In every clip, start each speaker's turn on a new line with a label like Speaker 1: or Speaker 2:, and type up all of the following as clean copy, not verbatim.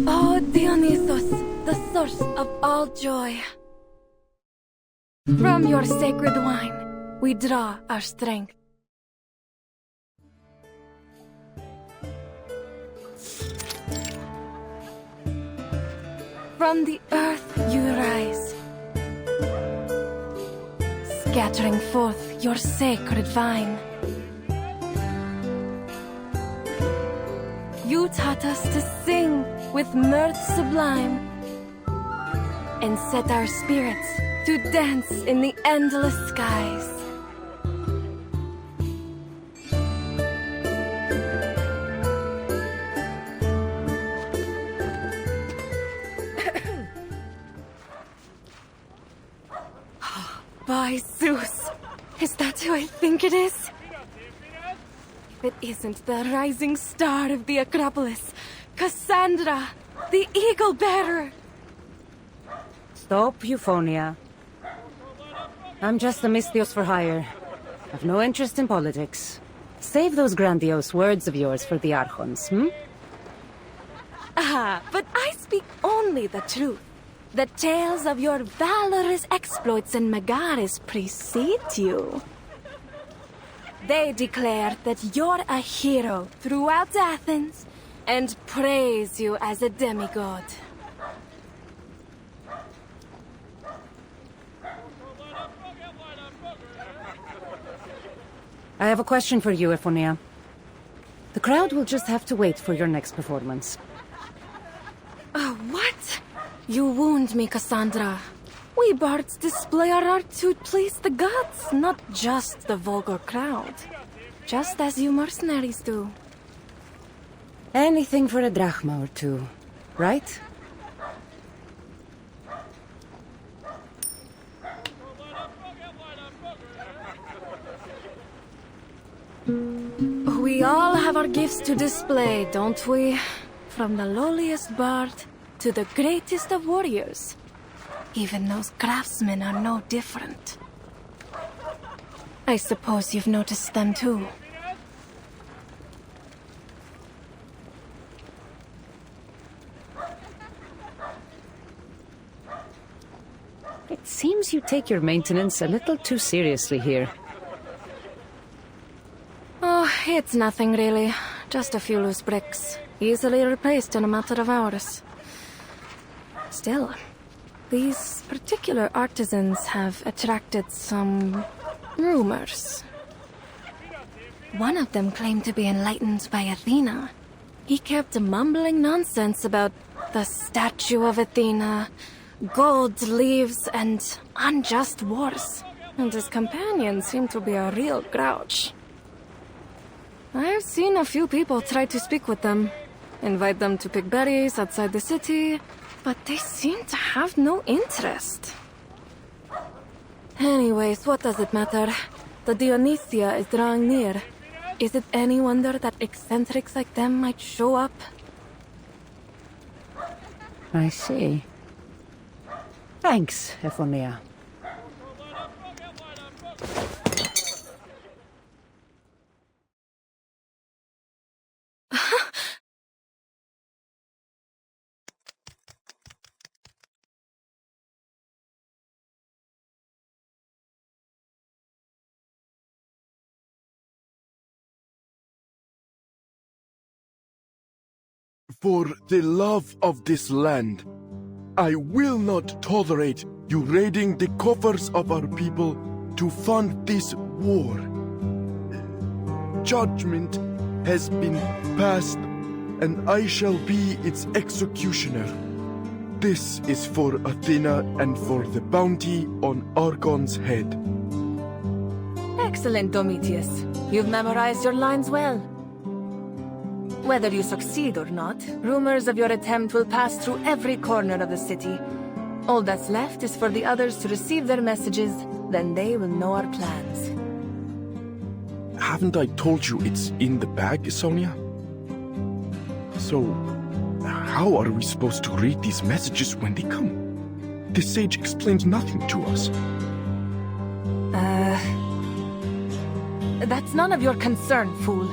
Speaker 1: Oh, Dionysus, the source of all joy. From your sacred wine, we draw our strength. From the earth you rise, scattering forth your sacred vine. You taught us to sing with mirth sublime, and set our spirits to dance in the endless skies. By Zeus, is that who I think it is? If it isn't the rising star of the Acropolis, Cassandra, the Eagle Bearer.
Speaker 2: Stop, Euphonia. I'm just a Misthios for hire. I've no interest in politics. Save those grandiose words of yours for the Archons,
Speaker 1: Ah, but I speak only the truth. The tales of your valorous exploits in Megaris precede you. They declare that you're a hero throughout Athens and praise you as a demigod.
Speaker 2: I have a question for you, Euphonia. The crowd will just have to wait for your next performance.
Speaker 1: What? You wound me, Cassandra. We bards display our art to please the gods, not just the vulgar crowd. Just as you mercenaries do.
Speaker 2: Anything for a drachma or two, right?
Speaker 1: We all have our gifts to display, don't we? From the lowliest bard to the greatest of warriors. Even those craftsmen are no different. I suppose you've noticed them too.
Speaker 2: It seems you take your maintenance a little too seriously here.
Speaker 1: Oh, it's nothing really. Just a few loose bricks. Easily replaced in a matter of hours. Still, these particular artisans have attracted some rumors. One of them claimed to be enlightened by Athena. He kept mumbling nonsense about the statue of Athena, gold leaves, and unjust wars. And his companion seemed to be a real grouch. I've seen a few people try to speak with them, invite them to pick berries outside the city, but they seem to have no interest. Anyways, what does it matter? The Dionysia is drawing near. Is it any wonder that eccentrics like them might show up?
Speaker 2: I see. Thanks, Euphonia.
Speaker 3: For the love of this land, I will not tolerate you raiding the coffers of our people to fund this war. Judgment has been passed, and I shall be its executioner. This is for Athena and for the bounty on Argon's head.
Speaker 1: Excellent, Domitius. You've memorized your lines well. Whether you succeed or not, rumors of your attempt will pass through every corner of the city. All that's left is for the others to receive their messages, then they will know our plans.
Speaker 3: Haven't I told you it's in the bag, Sonia? So, how are we supposed to read these messages when they come? The sage explains nothing to us.
Speaker 1: That's none of your concern, fool.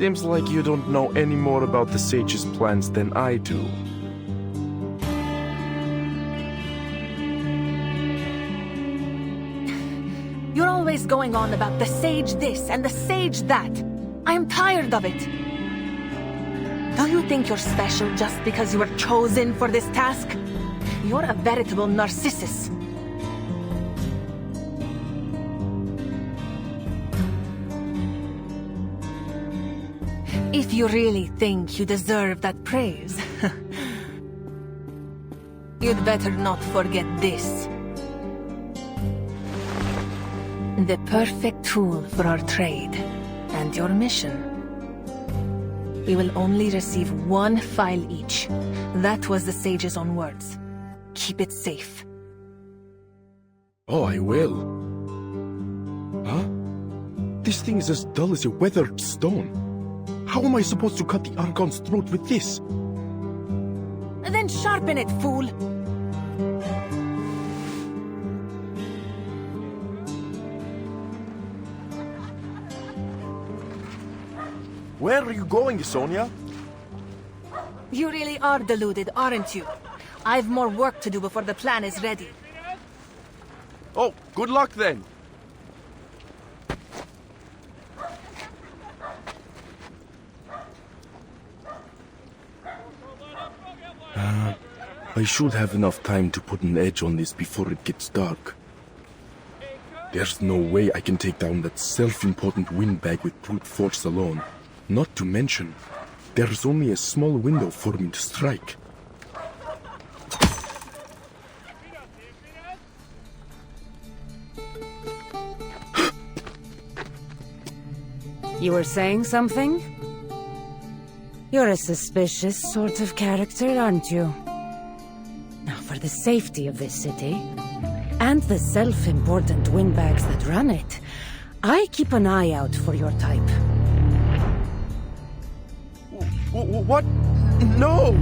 Speaker 3: Seems like you don't know any more about the sage's plans than I do.
Speaker 4: You're always going on about the sage this and the sage that. I am tired of it. Do you think you're special just because you were chosen for this task? You're a veritable narcissus. If you really think you deserve that praise, you'd better not forget this. The perfect tool for our trade and your mission. We will only receive one file each. That was the sage's own words. Keep it safe.
Speaker 3: Oh, I will. Huh? This thing is as dull as a weathered stone. How am I supposed to cut the Archon's throat with this?
Speaker 4: Then sharpen it, fool!
Speaker 3: Where are you going, Sonia?
Speaker 4: You really are deluded, aren't you? I've more work to do before the plan is ready.
Speaker 3: Oh, good luck then. I should have enough time to put an edge on this before it gets dark. There's no way I can take down that self-important windbag with brute force alone. Not to mention, there's only a small window for me to strike.
Speaker 2: You were saying something? You're a suspicious sort of character, aren't you? Now, for the safety of this city, and the self-important windbags that run it, I keep an eye out for your type.
Speaker 3: What? No!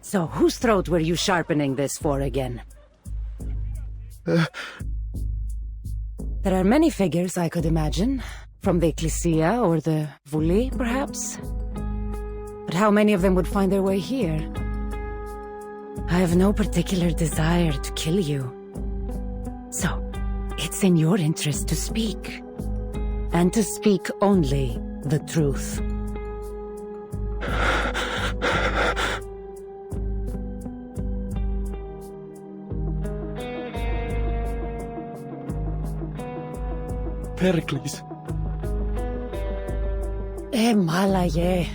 Speaker 2: So, whose throat were you sharpening this for again? There are many figures I could imagine. From the Ecclesia or the Vuli, perhaps? But how many of them would find their way here? I have no particular desire to kill you. So, it's in your interest to speak. And to speak only the truth.
Speaker 3: Pericles.
Speaker 2: Malaye.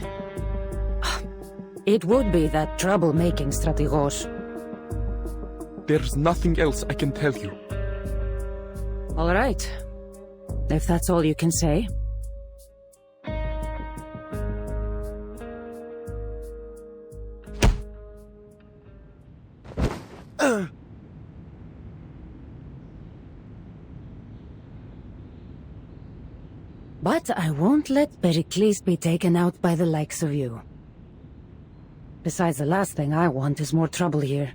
Speaker 2: It would be that troublemaking strategos.
Speaker 3: There's nothing else I can tell you.
Speaker 2: All right. If that's all you can say. But I won't let Pericles be taken out by the likes of you. Besides, the last thing I want is more trouble here.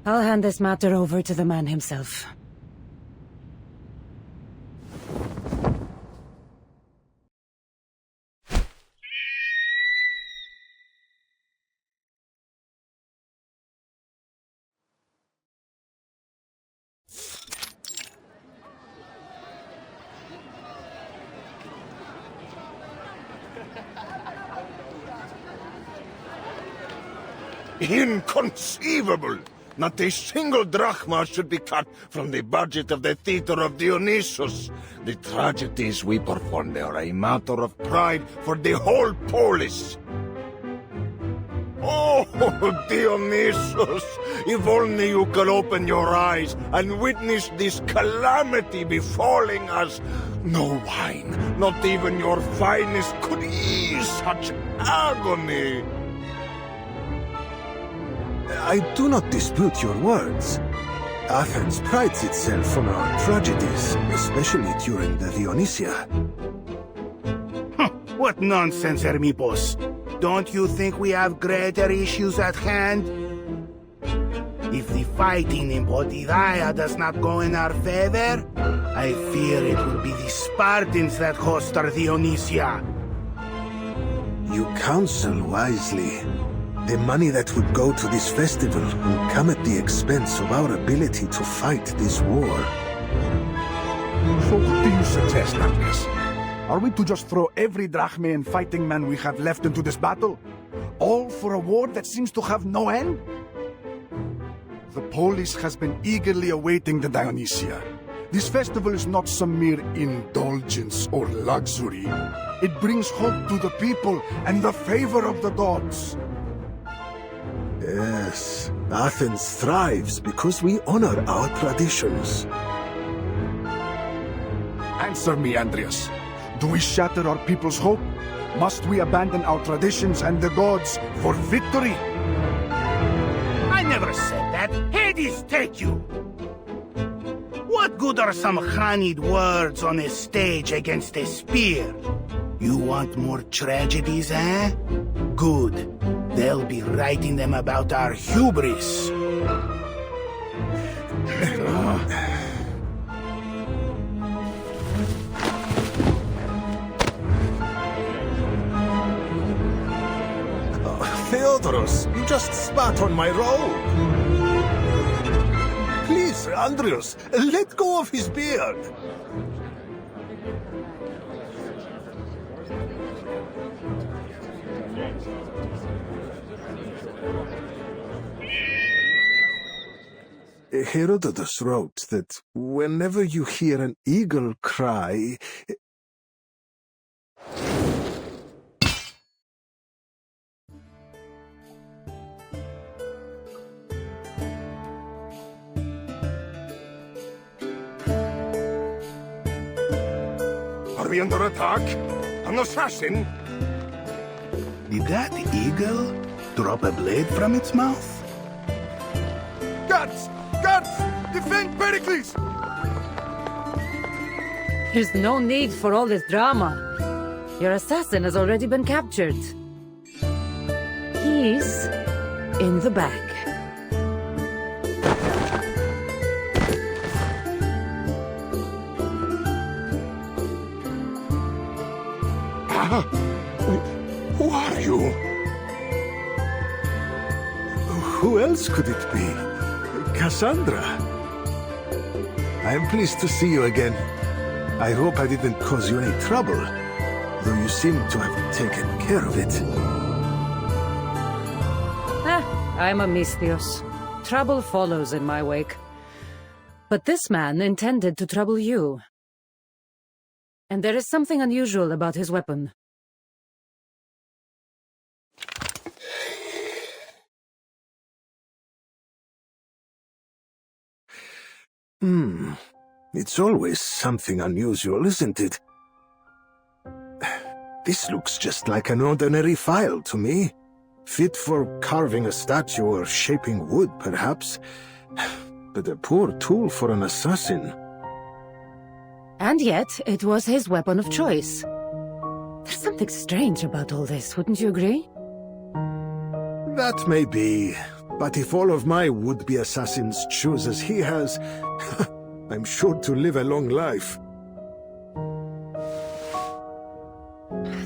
Speaker 2: I'll hand this matter over to the man himself.
Speaker 5: Inconceivable! Not a single drachma should be cut from the budget of the Theater of Dionysus. The tragedies we perform there are a matter of pride for the whole polis. Oh, Dionysus! If only you could open your eyes and witness this calamity befalling us. No wine, not even your finest, could ease such agony.
Speaker 6: I do not dispute your words. Athens prides itself on our tragedies, especially during the Dionysia.
Speaker 7: What nonsense, Hermipos! Don't you think we have greater issues at hand? If the fighting in Potidaya does not go in our favor, I fear it will be the Spartans that host our Dionysia.
Speaker 6: You counsel wisely. The money that would go to this festival will come at the expense of our ability to fight this war.
Speaker 8: So what do you suggest, Andreas? Are we to just throw every drachma and fighting man we have left into this battle? All for a war that seems to have no end? The polis has been eagerly awaiting the Dionysia. This festival is not some mere indulgence or luxury. It brings hope to the people and the favor of the gods.
Speaker 6: Yes, Athens thrives because we honor our traditions.
Speaker 8: Answer me, Andreas. Do we shatter our people's hope? Must we abandon our traditions and the gods for victory?
Speaker 7: I never said that. Hades take you! What good are some honeyed words on a stage against a spear? You want more tragedies, eh? Good. They'll be writing them about our hubris.
Speaker 6: Theodoros, you just spat on my robe. Please, Andreas, let go of his beard. Herodotus wrote that whenever you hear an eagle cry...
Speaker 5: Are we under attack? An assassin?
Speaker 7: Did that eagle drop a blade from its mouth?
Speaker 8: Guards! Guards! Defend Pericles!
Speaker 2: There's no need for all this drama. Your assassin has already been captured. He's in the back.
Speaker 5: Who are you?
Speaker 6: Who else could it be? Cassandra. I am pleased to see you again. I hope I didn't cause you any trouble, though you seem to have taken care of it.
Speaker 2: I'm a Misthios. Trouble follows in my wake. But this man intended to trouble you. And there is something unusual about his weapon.
Speaker 6: It's always something unusual, isn't it? This looks just like an ordinary file to me. Fit for carving a statue or shaping wood, perhaps. But a poor tool for an assassin.
Speaker 2: And yet, it was his weapon of choice. There's something strange about all this, wouldn't you agree?
Speaker 6: That may be, but if all of my would-be assassins choose as he has, I'm sure to live a long life.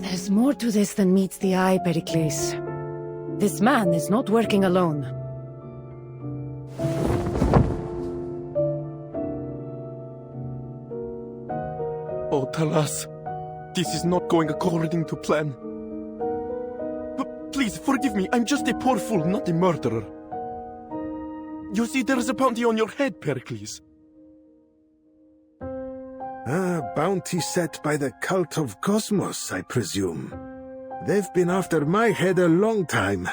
Speaker 2: There's more to this than meets the eye, Pericles. This man is not working alone.
Speaker 3: Oh, Talas, this is not going according to plan. But please, forgive me, I'm just a poor fool, not a murderer. You see, there is a bounty on your head, Pericles.
Speaker 6: A bounty set by the cult of Cosmos, I presume. They've been after my head a long time.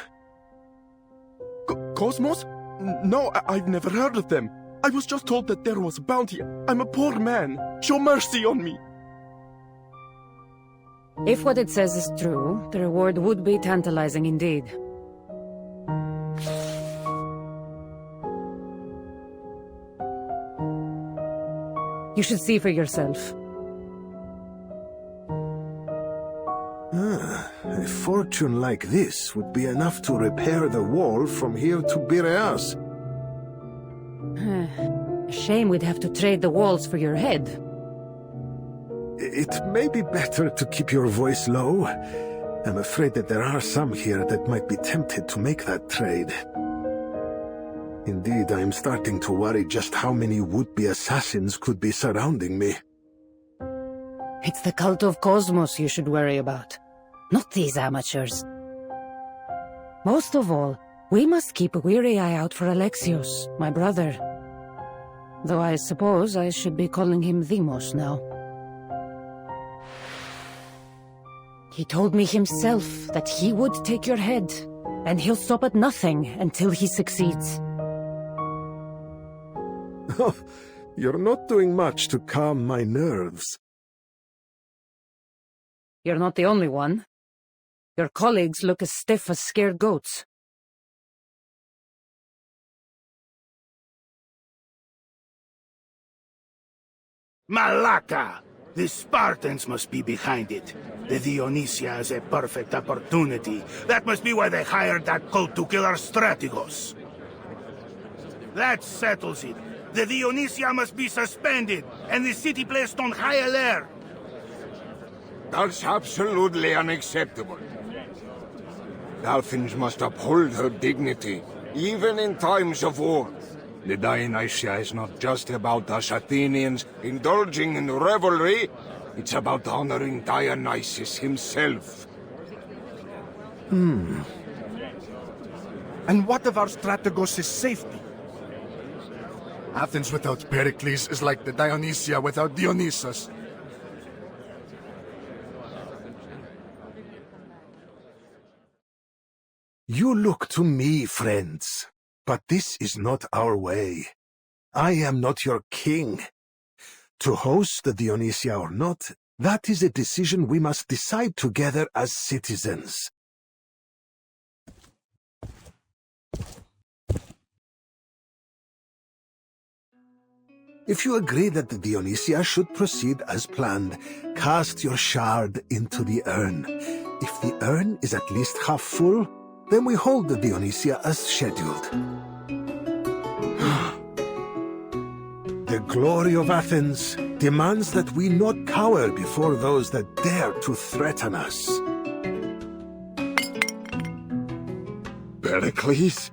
Speaker 3: Cosmos? No, I've never heard of them. I was just told that there was a bounty. I'm a poor man. Show mercy on me.
Speaker 2: If what it says is true, the reward would be tantalizing indeed. You should see for yourself.
Speaker 6: A fortune like this would be enough to repair the wall from here to Piraeus.
Speaker 2: A shame we'd have to trade the walls for your head.
Speaker 6: It may be better to keep your voice low. I'm afraid that there are some here that might be tempted to make that trade. Indeed, I am starting to worry just how many would-be assassins could be surrounding me.
Speaker 2: It's the cult of Cosmos you should worry about, not these amateurs. Most of all, we must keep a weary eye out for Alexios, my brother. Though I suppose I should be calling him Demos now. He told me himself that he would take your head, and he'll stop at nothing until he succeeds.
Speaker 6: Oh, you're not doing much to calm my nerves.
Speaker 2: You're not the only one. Your colleagues look as stiff as scared goats.
Speaker 7: Malaka! The Spartans must be behind it. The Dionysia has a perfect opportunity. That must be why they hired that cult to kill our strategos. That settles it. The Dionysia must be suspended, and the city placed on high alert.
Speaker 5: That's absolutely unacceptable. Athens must uphold her dignity, even in times of war. The Dionysia is not just about us Athenians indulging in revelry, it's about honoring Dionysus himself.
Speaker 8: And what of our strategos' safety? Athens without Pericles is like the Dionysia without Dionysus.
Speaker 6: You look to me, friends, but this is not our way. I am not your king. To host the Dionysia or not, that is a decision we must decide together as citizens. If you agree that the Dionysia should proceed as planned, cast your shard into the urn. If the urn is at least half full, then we hold the Dionysia as scheduled. The glory of Athens demands that we not cower before those that dare to threaten us.
Speaker 5: Pericles?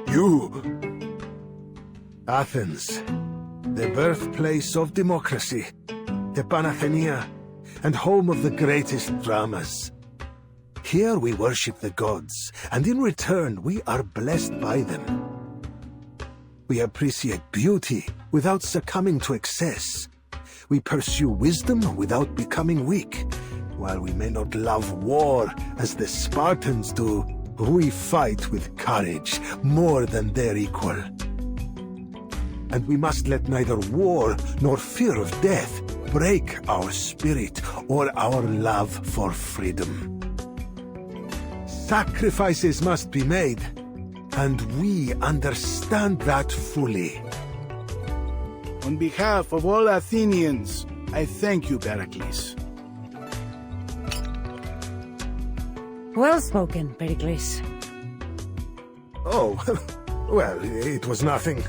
Speaker 5: You?
Speaker 6: Athens, the birthplace of democracy, the Panathenaea, and home of the greatest dramas. Here we worship the gods, and in return we are blessed by them. We appreciate beauty without succumbing to excess. We pursue wisdom without becoming weak. While we may not love war as the Spartans do, we fight with courage more than their equal. And we must let neither war nor fear of death break our spirit or our love for freedom. Sacrifices must be made, and we understand that fully.
Speaker 7: On behalf of all Athenians, I thank you, Pericles.
Speaker 2: Well spoken, Pericles.
Speaker 6: Oh, well, it was nothing.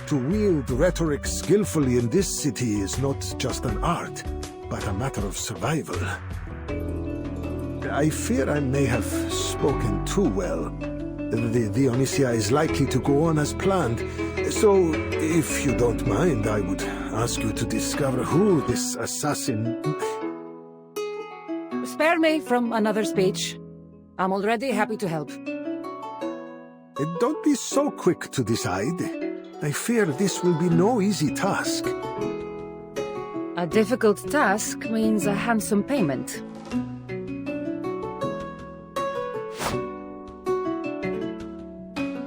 Speaker 6: To wield rhetoric skillfully in this city is not just an art, but a matter of survival. I fear I may have spoken too well. The Dionysia is likely to go on as planned, so if you don't mind, I would ask you to discover who this assassin...
Speaker 2: Spare me from another speech. I'm already happy to help.
Speaker 6: Don't be so quick to decide. I fear this will be no easy task.
Speaker 2: A difficult task means a handsome payment.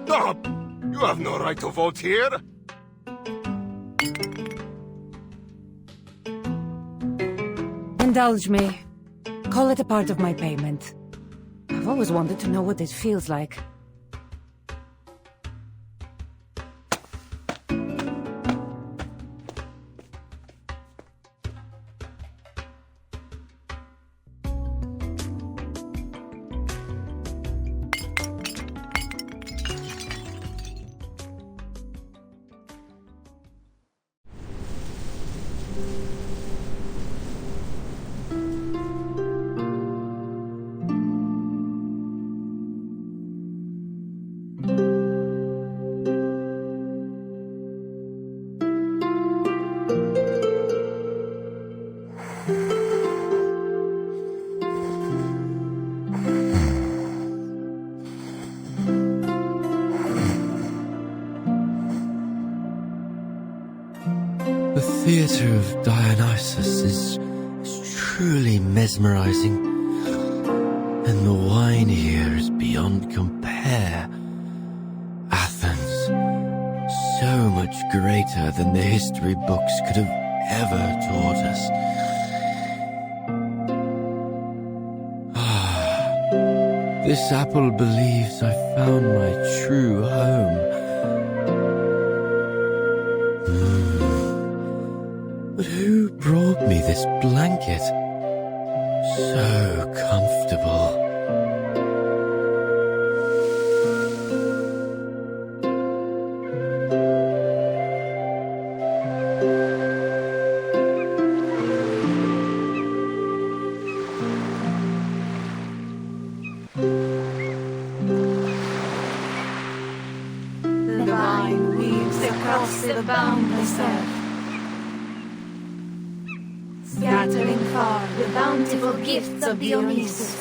Speaker 5: Stop! You have no right to vote here!
Speaker 2: Indulge me. Call it a part of my payment. I've always wanted to know what it feels like.
Speaker 9: The theatre of Dionysus is truly mesmerizing, and the wine here is beyond compare. Athens, so much greater than the history books could have ever taught us. This apple believes I found my true home. But who brought me this blanket? So comfortable.
Speaker 1: The vine weaves across the boundless earth, scattering far the bountiful gifts of Dionysus.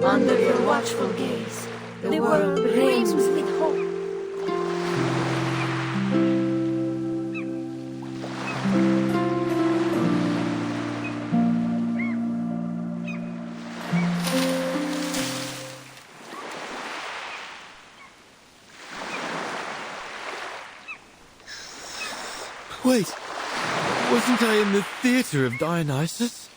Speaker 1: Under your watchful gaze, the world brims with hope.
Speaker 9: Wait, wasn't I in the theatre of Dionysus?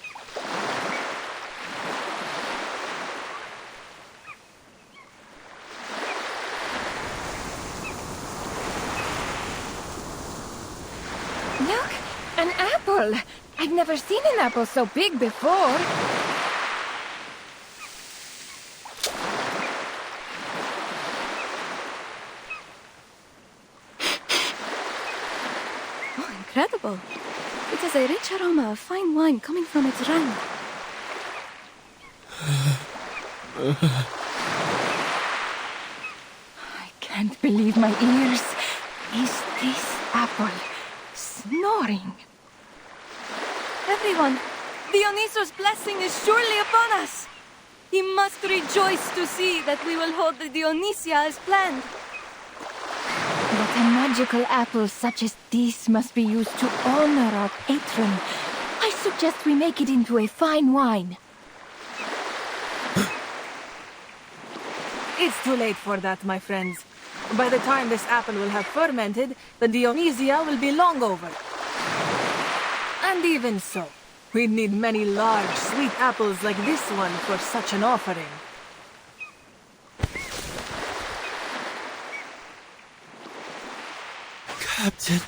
Speaker 1: Look, an apple! I've never seen an apple so big before. Oh, incredible. It has a rich aroma of fine wine coming from its rind. I can't believe my ears. Is this apple snoring? Everyone, Dionysus' blessing is surely upon us. He must rejoice to see that we will hold the Dionysia as planned. But a magical apple such as this must be used to honor our patron. I suggest we make it into a fine wine.
Speaker 4: It's too late for that, my friends. By the time this apple will have fermented, the Dionysia will be long over. And even so, we'd need many large, sweet apples like this one for such an offering.
Speaker 9: Captain,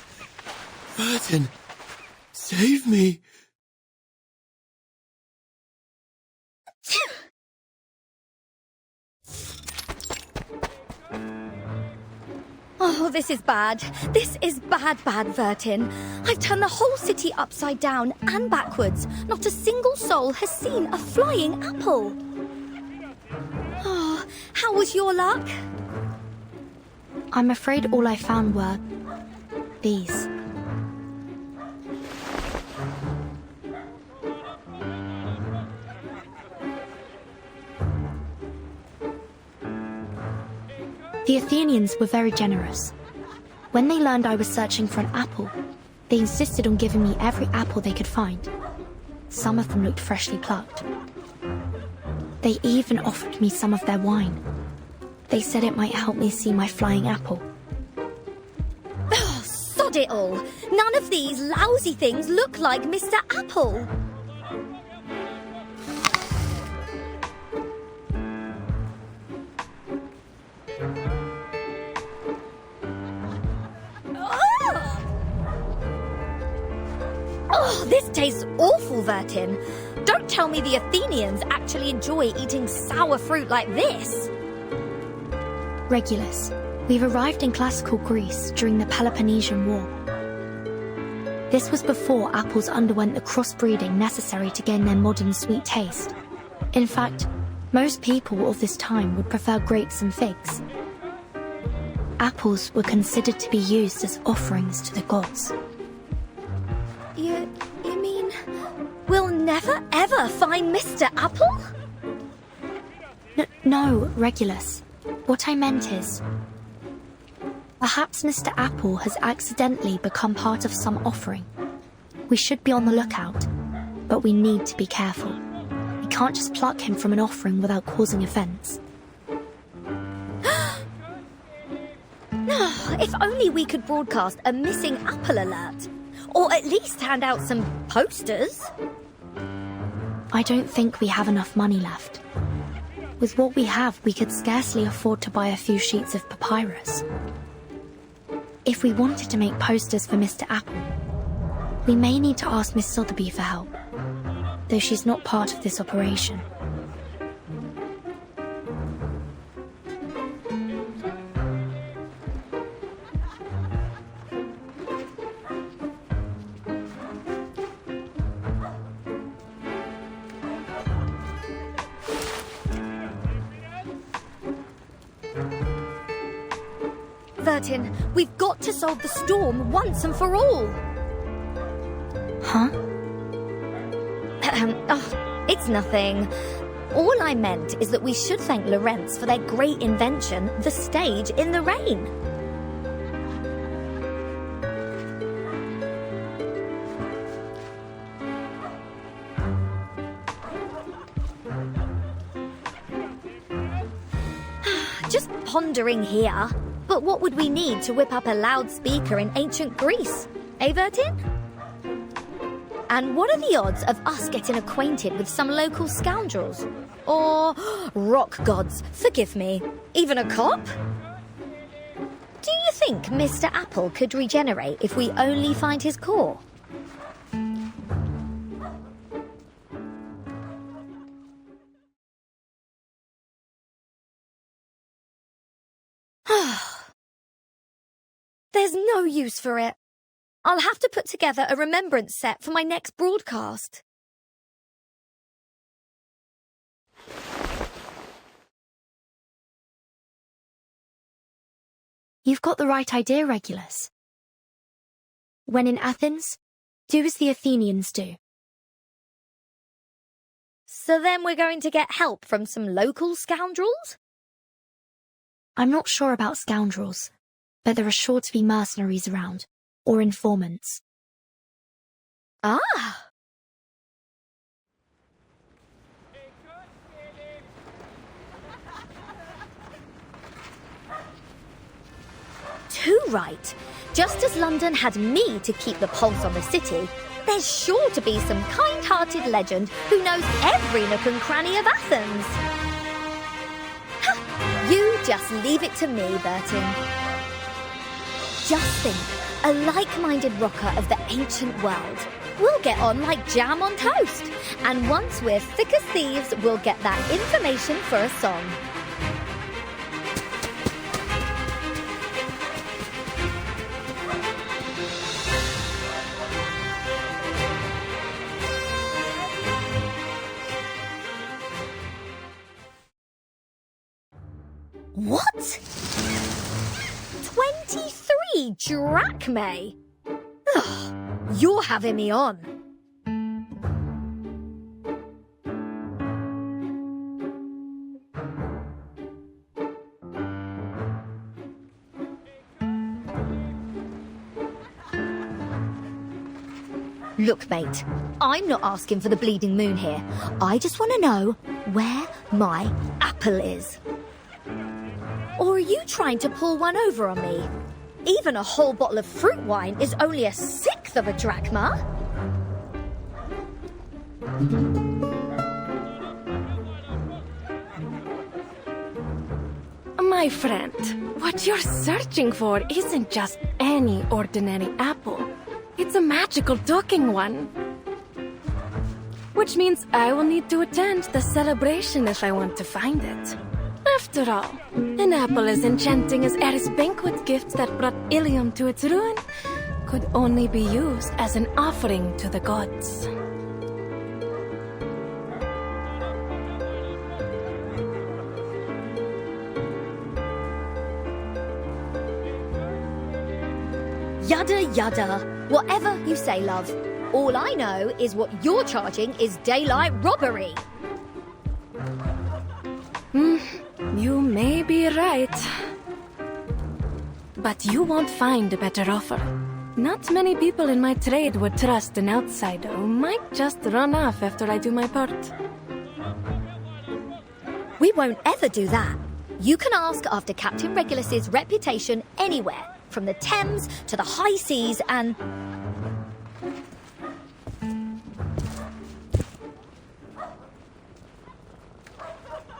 Speaker 9: Vertin, save me.
Speaker 10: Oh, this is bad. This is bad, Vertin. I've turned the whole city upside down and backwards. Not a single soul has seen a flying apple. Oh, how was your luck? I'm afraid all I found were these. The Athenians were very generous. When they learned I was searching for an apple, they insisted on giving me every apple they could find. Some of them looked freshly plucked. They even offered me some of their wine. They said it might help me see my flying apple. Oh, sod it all! None of these lousy things look like Mr. Apple! Oh, this tastes awful, Vertin. Don't tell me the Athenians actually enjoy eating sour fruit like this. Regulus, we've arrived in classical Greece during the Peloponnesian War. This was before apples underwent the crossbreeding necessary to gain their modern sweet taste. In fact, most people of this time would prefer grapes and figs. Apples were considered to be used as offerings to the gods.
Speaker 11: You mean we'll never ever find Mr. Apple?
Speaker 10: No, Regulus. What I meant is, perhaps Mr. Apple has accidentally become part of some offering. We should be on the lookout, but we need to be careful. We can't just pluck him from an offering without causing offense.
Speaker 11: If only we could broadcast a missing apple alert. Or at least hand out some posters.
Speaker 10: I don't think we have enough money left. With what we have, we could scarcely afford to buy a few sheets of papyrus. If we wanted to make posters for Mr. Apple, we may need to ask Miss Sotheby for help, though she's not part of this operation.
Speaker 11: Vertin, we've got to solve the storm once and for all.
Speaker 10: Huh?
Speaker 11: Oh, it's nothing. All I meant is that we should thank Lorenz for their great invention, the stage in the rain. Just pondering here. But what would we need to whip up a loudspeaker in ancient Greece? Eh, Vertin? And what are the odds of us getting acquainted with some local scoundrels? Or rock gods, forgive me, even a cop? Do you think Mr. Apple could regenerate if we only find his core? There's no use for it. I'll have to put together a remembrance set for my next broadcast.
Speaker 10: You've got the right idea, Regulus. When in Athens, do as the Athenians do.
Speaker 11: So then we're going to get help from some local scoundrels?
Speaker 10: I'm not sure about scoundrels, but there are sure to be mercenaries around, or informants.
Speaker 11: Ah! Too right. Just as London had me to keep the pulse on the city, there's sure to be some kind-hearted legend who knows every nook and cranny of Athens. You just leave it to me, Bertin. Just think, a like-minded rocker of the ancient world. We'll get on like jam on toast. And once we're thick as thieves, we'll get that information for a song. What? 23 drachmae? Ugh, you're having me on. Look, mate, I'm not asking for the bleeding moon here. I just want to know where my apple is. Or are you trying to pull one over on me? Even a whole bottle of fruit wine is only a sixth of a drachma.
Speaker 1: My friend, what you're searching for isn't just any ordinary apple. It's a magical talking one. Which means I will need to attend the celebration if I want to find it. After all, an apple as enchanting as Eris' banquet gift that brought Ilium to its ruin could only be used as an offering to the gods.
Speaker 11: Yada yada. Whatever you say, love. All I know is what you're charging is daylight robbery.
Speaker 1: You may be right. But you won't find a better offer. Not many people in my trade would trust an outsider who might just run off after I do my part.
Speaker 11: We won't ever do that. You can ask after Captain Regulus's reputation anywhere, from the Thames to the high seas and...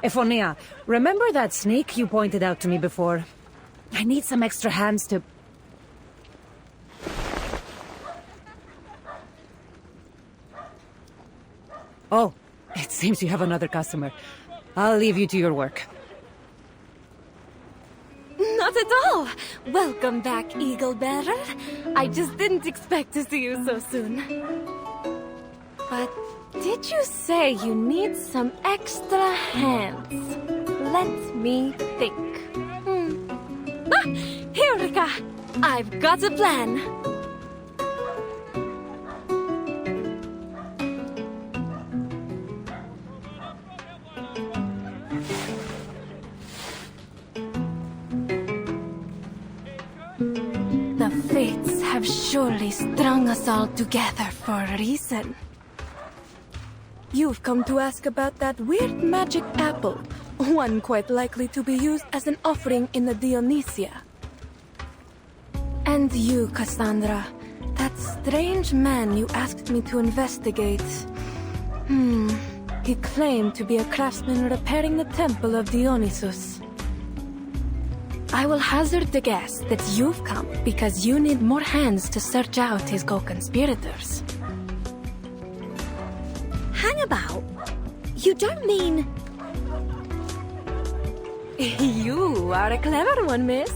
Speaker 2: Ephonia, remember that snake you pointed out to me before? I need some extra hands to... Oh, it seems you have another customer. I'll leave you to your work.
Speaker 1: Not at all! Welcome back, Eagle Bearer. I just didn't expect to see you so soon. But did you say you need some extra hands? Let me think. Eureka! I've got a plan. The fates have surely strung us all together for a reason. You've come to ask about that weird magic apple, one quite likely to be used as an offering in the Dionysia. And you, Cassandra, that strange man you asked me to investigate. He claimed to be a craftsman repairing the temple of Dionysus. I will hazard the guess that you've come because you need more hands to search out his co-conspirators.
Speaker 11: Hang about? You don't mean...
Speaker 1: You are a clever one, miss.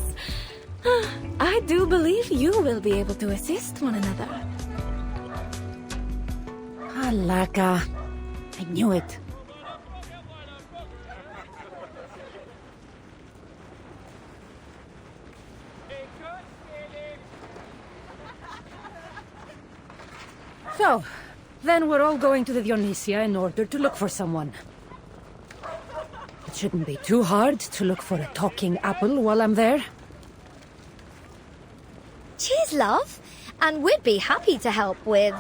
Speaker 1: I do believe you will be able to assist one another.
Speaker 2: Alaka. I knew it. So, then we're all going to the Dionysia in order to look for someone. It shouldn't be too hard to look for a talking apple while I'm there.
Speaker 11: Cheers, love. And we'd be happy to help with...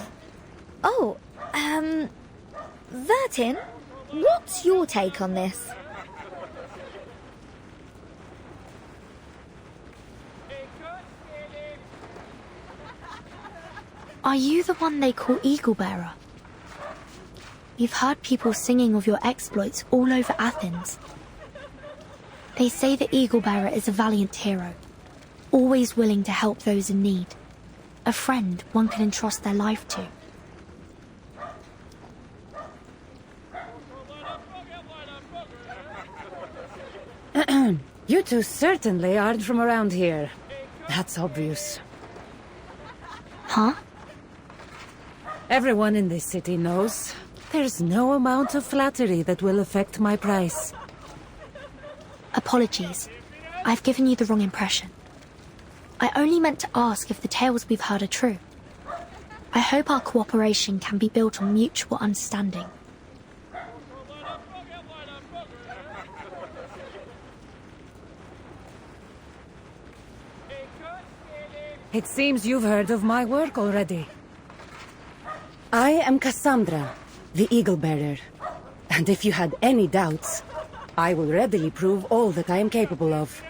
Speaker 11: Oh, Vertin, what's your take on this?
Speaker 10: Are you the one they call Eagle Bearer? We've heard people singing of your exploits all over Athens. They say the Eagle Bearer is a valiant hero, always willing to help those in need. A friend one can entrust their life to.
Speaker 2: You two certainly aren't from around here. That's obvious.
Speaker 10: Huh?
Speaker 2: Everyone in this city knows there's no amount of flattery that will affect my price.
Speaker 10: Apologies. I've given you the wrong impression. I only meant to ask if the tales we've heard are true. I hope our cooperation can be built on mutual understanding.
Speaker 2: It seems you've heard of my work already. I am Cassandra, the Eagle Bearer. And if you had any doubts, I will readily prove all that I am capable of.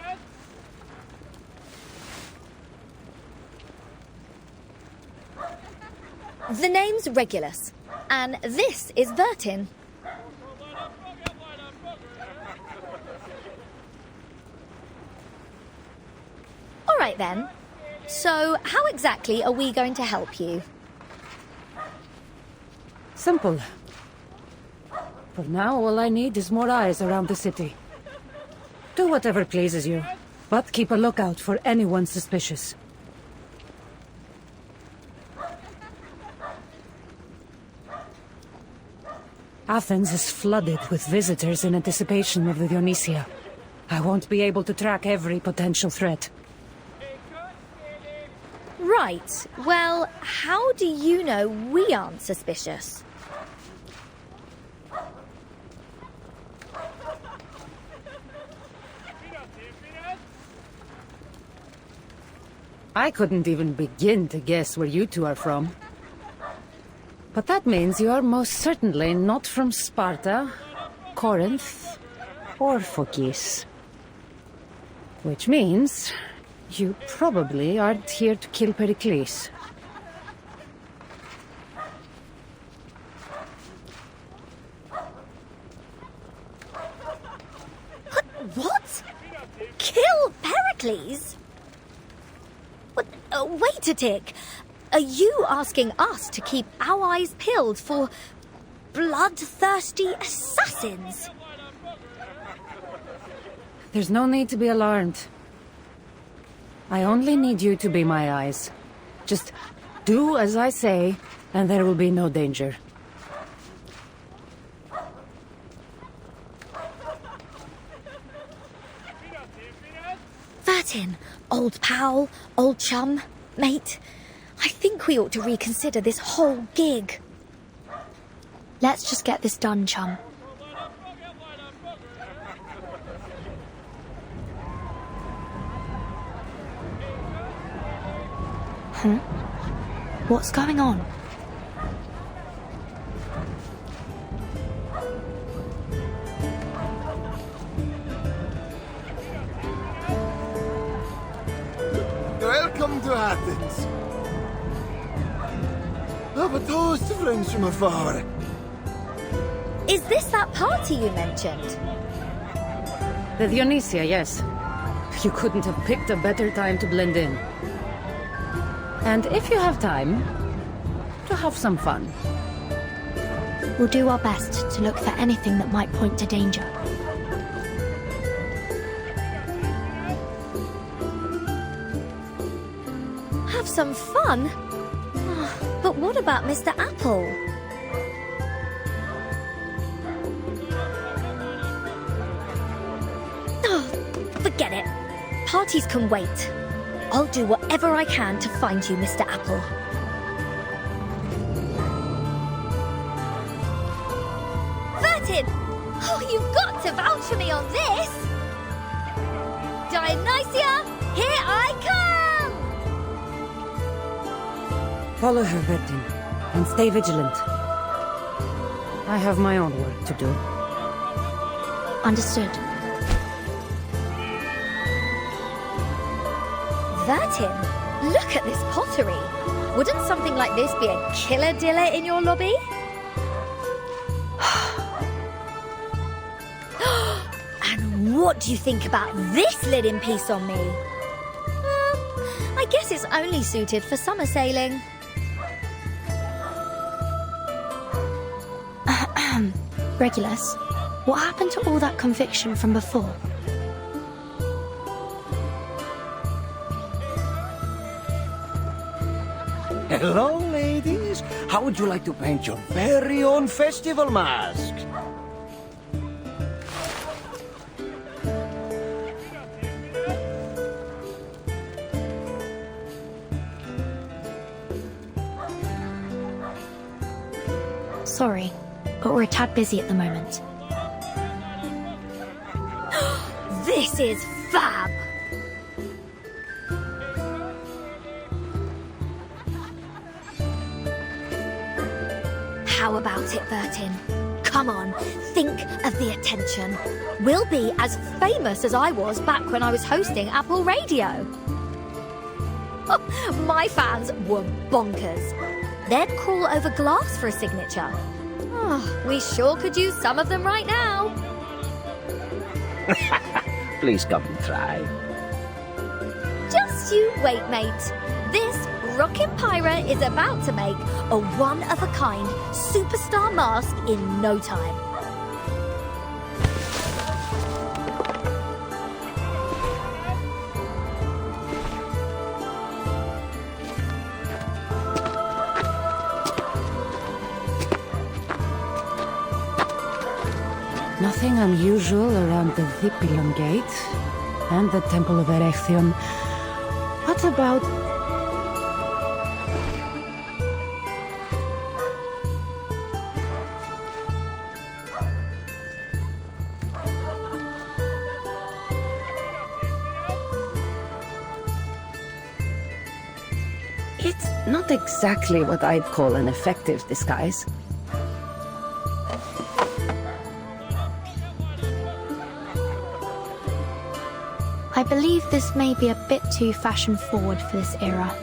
Speaker 11: The name's Regulus, and this is Vertin. All right then. So, how exactly are we going to help you?
Speaker 2: Simple. For now, all I need is more eyes around the city. Do whatever pleases you, but keep a lookout for anyone suspicious. Athens is flooded with visitors in anticipation of the Dionysia. I won't be able to track every potential threat.
Speaker 11: Right. Well, how do you know we aren't suspicious?
Speaker 2: I couldn't even begin to guess where you two are from. But that means you are most certainly not from Sparta, Corinth, or Phokis. Which means you probably aren't here to kill Pericles.
Speaker 11: What? Kill Pericles? What? Wait a tick. Are you asking us to keep our eyes peeled for bloodthirsty assassins?
Speaker 2: There's no need to be alarmed. I only need you to be my eyes. Just do as I say, and there will be no danger.
Speaker 11: Vertin, old pal, old chum, mate. I think we ought to reconsider this whole gig.
Speaker 10: Let's just get this done, chum. Huh? What's going on?
Speaker 5: Welcome to Athens. Have a toast to friends from afar.
Speaker 11: Is this that party you mentioned?
Speaker 2: The Dionysia, yes. You couldn't have picked a better time to blend in. And if you have time, to have some fun.
Speaker 10: We'll do our best to look for anything that might point to danger.
Speaker 11: Have some fun? But what about Mr. Apple? Oh, forget it. Parties can wait. I'll do whatever I can to find you, Mr. Apple. Vertin! Oh, you've got to vouch for me on this! Dionysia, here I come!
Speaker 2: Follow her, Vertin, and stay vigilant. I have my own work to do.
Speaker 10: Understood.
Speaker 11: Vertin, look at this pottery. Wouldn't something like this be a killer diller in your lobby? And what do you think about this linen piece on me? I guess it's only suited for summer sailing.
Speaker 10: Regulus, what happened to all that conviction from before?
Speaker 12: Hello, ladies. How would you like to paint your very own festival mask?
Speaker 10: Sorry, but we're a tad busy at the moment.
Speaker 11: This is fab! How about it, Vertin? Come on, think of the attention. We'll be as famous as I was back when I was hosting Apple Radio. My fans were bonkers. They'd crawl over glass for a signature. Oh, we sure could use some of them right now.
Speaker 12: Please come and try.
Speaker 11: Just you wait, mate. This rockin' pirate is about to make a one-of-a-kind superstar mask in no time.
Speaker 2: Nothing unusual around the Vipilum Gate and the Temple of Erechthion. What about... It's not exactly what I'd call an effective disguise.
Speaker 10: I believe this may be a bit too fashion-forward for this era.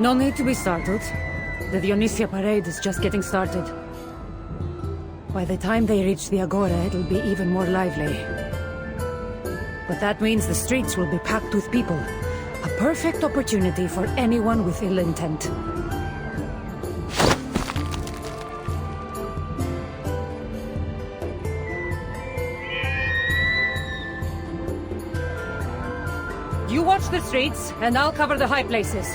Speaker 2: No need to be startled. The Dionysia parade is just getting started. By the time they reach the Agora, it'll be even more lively. But that means the streets will be packed with people. A perfect opportunity for anyone with ill intent. You watch the streets, and I'll cover the high places.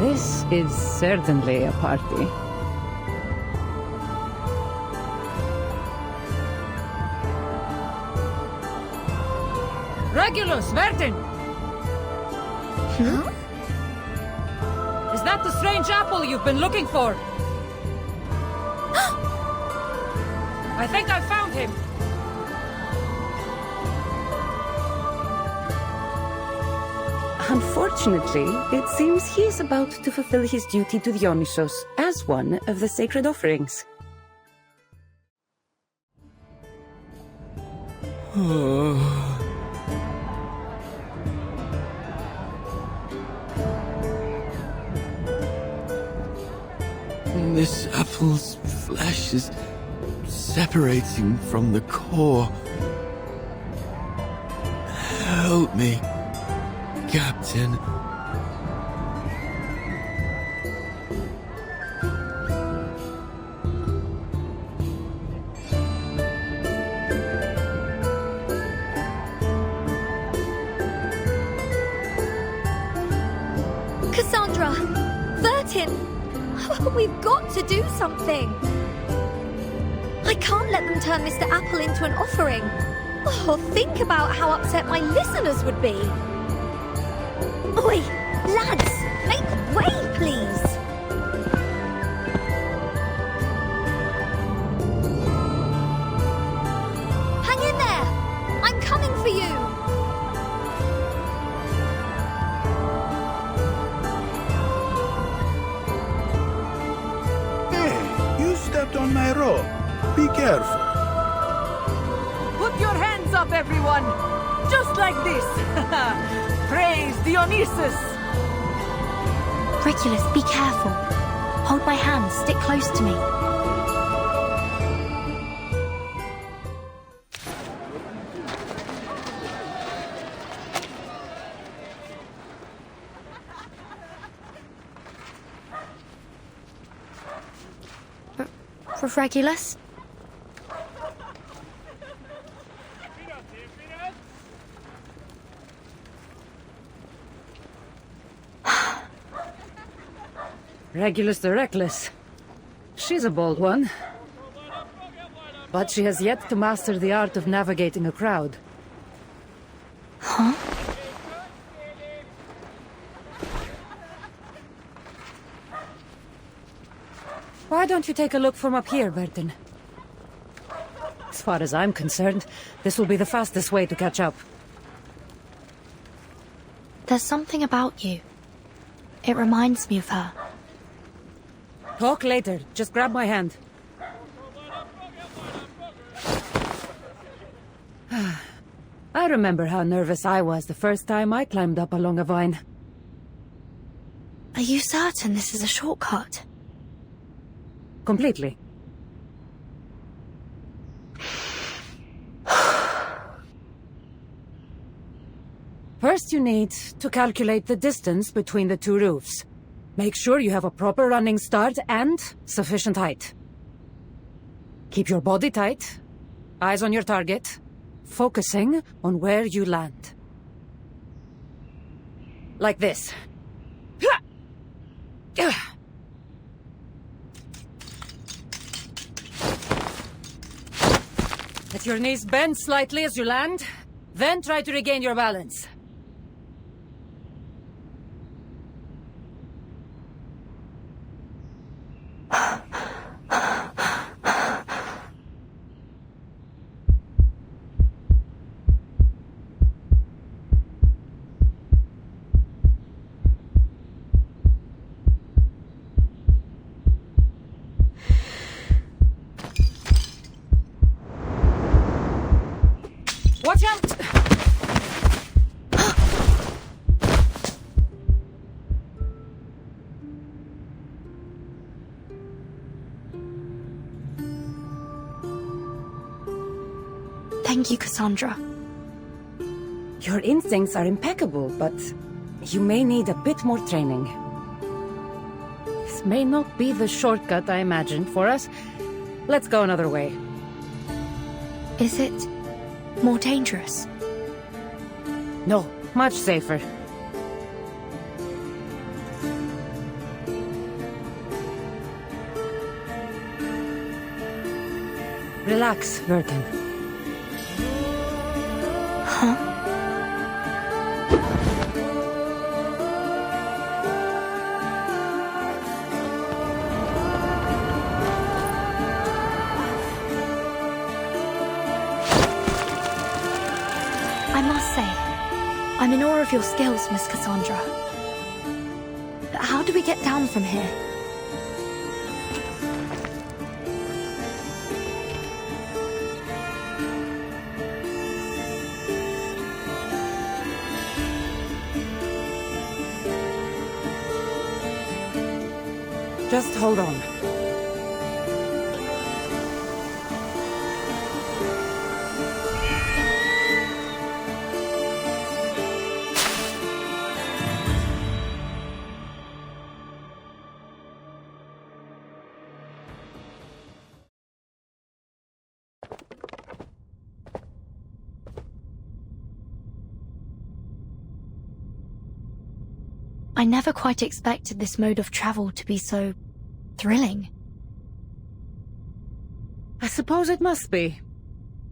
Speaker 2: This is certainly a party. Regulus, Vertin!
Speaker 11: Huh?
Speaker 2: Is that the strange apple you've been looking for? I think I found him! Unfortunately, it seems he is about to fulfill his duty to Dionysos as one of the sacred offerings.
Speaker 9: This apple's flesh is separating from the core. Help me, Captain.
Speaker 11: Cassandra! Vertin! We've got to do something! I can't let them turn Mr. Apple into an offering. Oh, think about how upset my listeners would be. Oi, lads, make way, please. Hang in there. I'm coming for you.
Speaker 7: Hey, you stepped on my rope. Be careful.
Speaker 4: Put your hands up, everyone! Just like this! Praise Dionysus!
Speaker 10: Regulus, be careful. Hold my hand, stick close to me. Regulus?
Speaker 2: Regulus the Reckless. She's a bold one. But she has yet to master the art of navigating a crowd.
Speaker 10: Huh?
Speaker 2: Why don't you take a look from up here, Bertin? As far as I'm concerned, this will be the fastest way to catch up.
Speaker 10: There's something about you. It reminds me of her.
Speaker 2: Talk later. Just grab my hand. I remember how nervous I was the first time I climbed up along a vine.
Speaker 10: Are you certain this is a shortcut?
Speaker 2: Completely. First you need to calculate the distance between the two roofs. Make sure you have a proper running start and sufficient height. Keep your body tight, eyes on your target, focusing on where you land. Like this. Let your knees bend slightly as you land, then try to regain your balance. Watch out!
Speaker 10: Thank you, Cassandra.
Speaker 2: Your instincts are impeccable, but you may need a bit more training. This may not be the shortcut I imagined for us. Let's go another way.
Speaker 10: Is it more dangerous?
Speaker 2: No, much safer. Relax, Vertin.
Speaker 10: Huh? I must say, I'm in awe of your skills, Miss Cassandra. But how do we get down from here?
Speaker 2: Just hold on.
Speaker 10: I never quite expected this mode of travel to be so thrilling.
Speaker 2: I suppose it must be.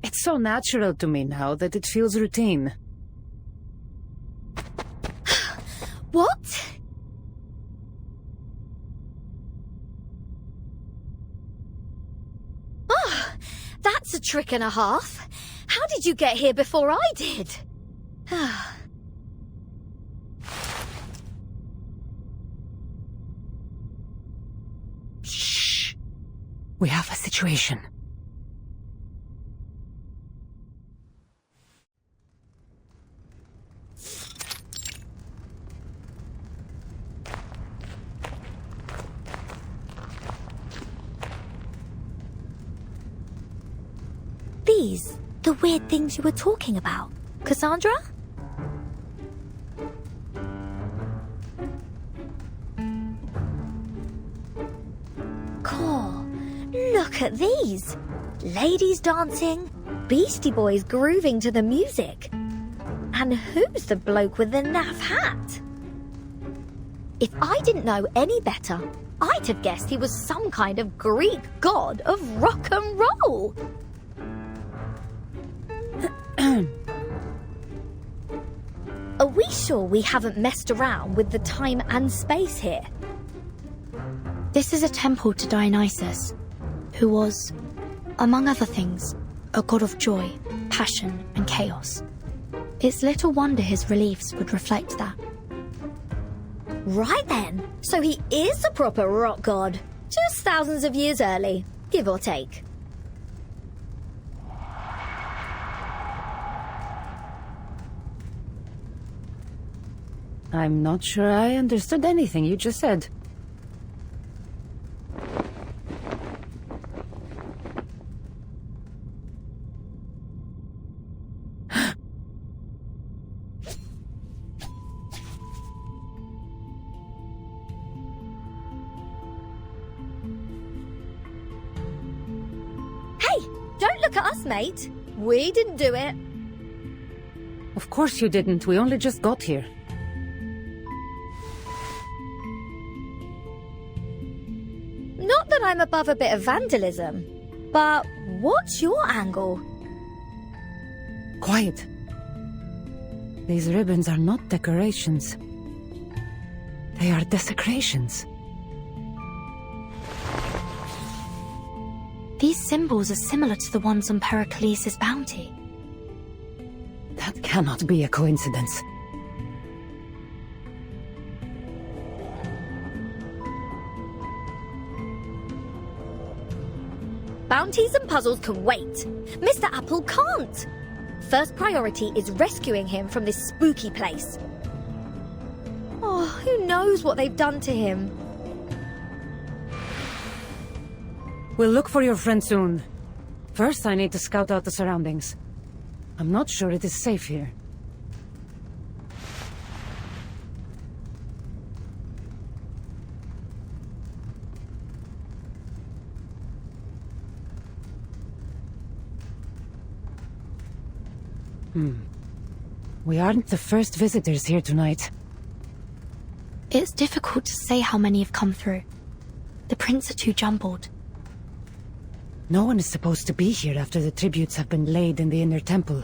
Speaker 2: It's so natural to me now that it feels routine.
Speaker 11: What? Oh, that's a trick and a half. How did you get here before I did?
Speaker 2: Shh. We have a situation.
Speaker 11: These, the weird things you were talking about, Cassandra? Cool. Look at these. Ladies dancing, Beastie Boys grooving to the music. And who's the bloke with the naff hat? If I didn't know any better, I'd have guessed he was some kind of Greek god of rock and roll. Are we sure we haven't messed around with the time and space here?
Speaker 10: This is a temple to Dionysus, who was, among other things, a god of joy, passion, and chaos. It's little wonder his reliefs would reflect that.
Speaker 11: Right then, so he is a proper rock god, just thousands of years early, give or take.
Speaker 2: I'm not sure I understood anything you just said.
Speaker 11: look at us, mate. We didn't do it.
Speaker 2: Of course you didn't. We only just got here.
Speaker 11: Not that I'm above a bit of vandalism, but what's your angle?
Speaker 2: Quiet. These ribbons are not decorations. They are desecrations.
Speaker 10: These symbols are similar to the ones on Pericles' bounty.
Speaker 2: That cannot be a coincidence.
Speaker 11: Bounties and puzzles can wait. Mr. Apple can't. First priority is rescuing him from this spooky place. Oh, who knows what they've done to him?
Speaker 2: We'll look for your friend soon. First, I need to scout out the surroundings. I'm not sure it is safe here. We aren't the first visitors here tonight.
Speaker 10: It's difficult to say how many have come through. The prints are too jumbled.
Speaker 2: No one is supposed to be here after the tributes have been laid in the inner temple.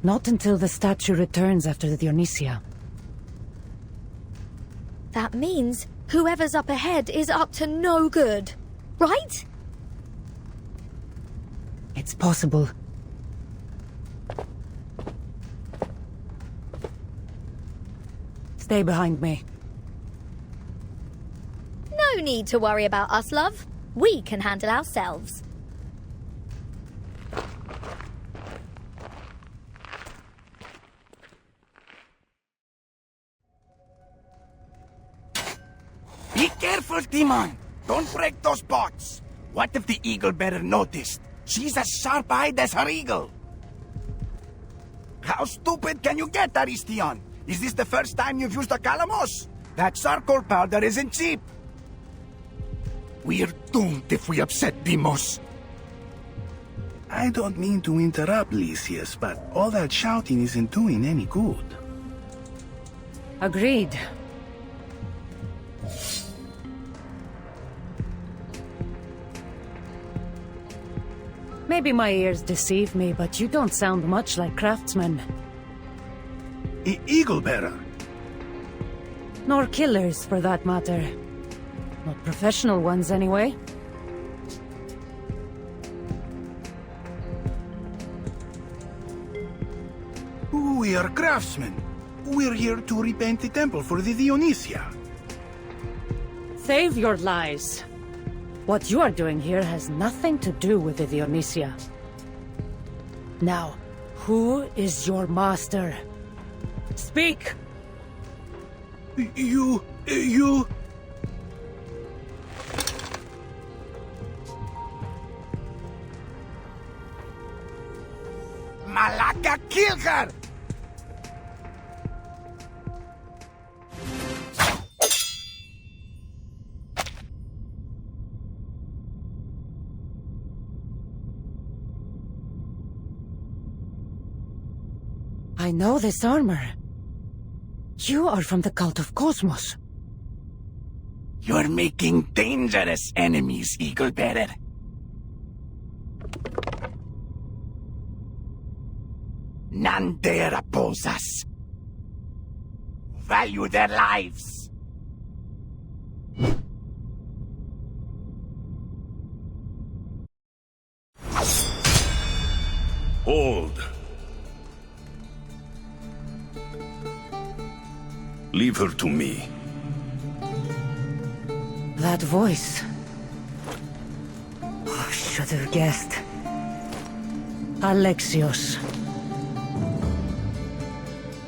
Speaker 2: Not until the statue returns after the Dionysia.
Speaker 11: That means whoever's up ahead is up to no good, right?
Speaker 2: It's possible. Stay behind me.
Speaker 11: No need to worry about us, love. We can handle ourselves.
Speaker 12: Be careful, Timon! Don't break those pots! What if the eagle bearer noticed? She's as sharp-eyed as her eagle! How stupid can you get, Aristion? Is this the first time you've used a calamos? That charcoal powder isn't cheap! We're doomed if we upset Deimos.
Speaker 7: I don't mean to interrupt, Lysias, but all that shouting isn't doing any good.
Speaker 2: Agreed. Maybe my ears deceive me, but you don't sound much like craftsmen.
Speaker 7: Eagle bearer?
Speaker 2: Nor killers, for that matter. Not professional ones, anyway.
Speaker 7: We are craftsmen. We're here to repaint the temple for the Dionysia.
Speaker 2: Save your lies. What you are doing here has nothing to do with the Dionysia. Now, who is your master? Speak!
Speaker 7: You...
Speaker 12: Malaka, kill her!
Speaker 2: I know this armor. You are from the cult of Cosmos.
Speaker 12: You're making dangerous enemies, Eagle Bearer. None dare oppose us. Value their lives.
Speaker 5: Hold. Leave her to me.
Speaker 2: That voice. I should have guessed. Alexios.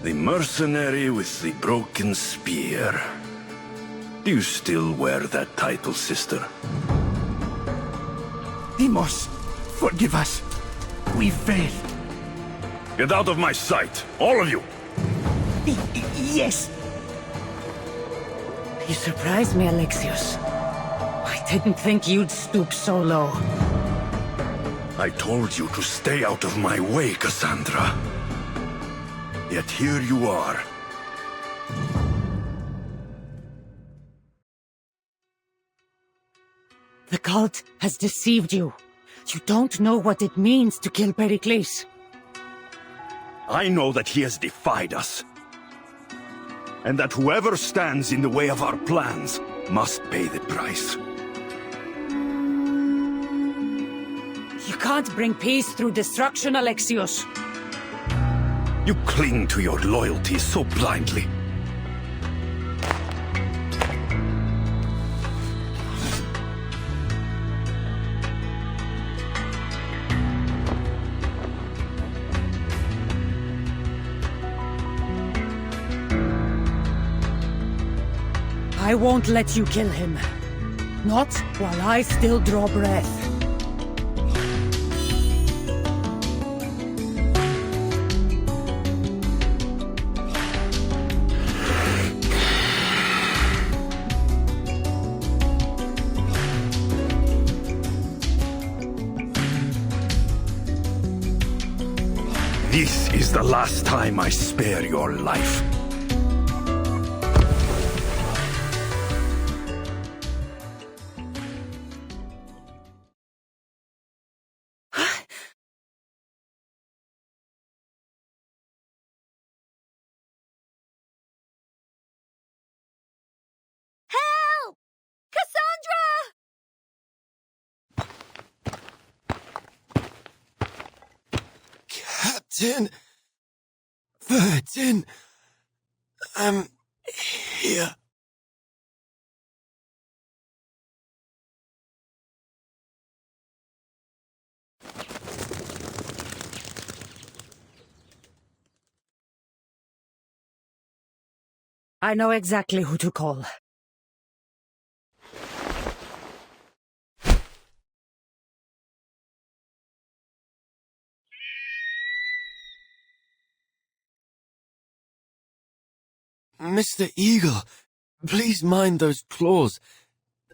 Speaker 5: The mercenary with the broken spear. Do you still wear that title, sister?
Speaker 12: Deimos, forgive us. We failed.
Speaker 5: Get out of my sight, all of you!
Speaker 12: Yes.
Speaker 2: You surprised me, Alexios. I didn't think you'd stoop so low.
Speaker 5: I told you to stay out of my way, Cassandra. Yet here you are.
Speaker 2: The cult has deceived you. You don't know what it means to kill Pericles.
Speaker 5: I know that he has defied us. And that whoever stands in the way of our plans must pay the price.
Speaker 2: You can't bring peace through destruction, Alexios.
Speaker 5: You cling to your loyalty so blindly.
Speaker 2: I won't let you kill him. Not while I still draw breath.
Speaker 5: This is the last time I spare your life.
Speaker 11: Help! Cassandra!
Speaker 9: Captain! Virgin! I'm here.
Speaker 2: I know exactly who to call.
Speaker 9: Mr. Eagle, please mind those claws.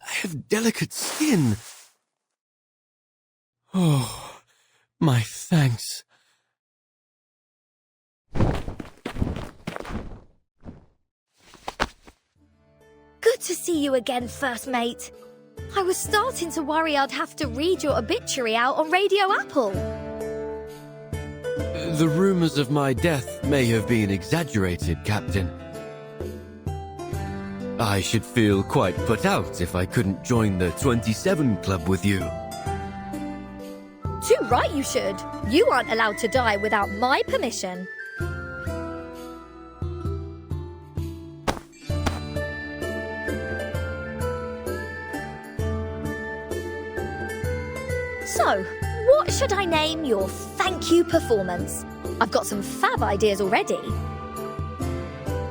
Speaker 9: I have delicate skin. Oh, my thanks.
Speaker 11: Good to see you again, First Mate. I was starting to worry I'd have to read your obituary out on Radio Apple.
Speaker 9: The rumors of my death may have been exaggerated, Captain. I should feel quite put out if I couldn't join the 27 Club with you.
Speaker 11: Too right you should. You aren't allowed to die without my permission. So, what should I name your thank you performance? I've got some fab ideas already.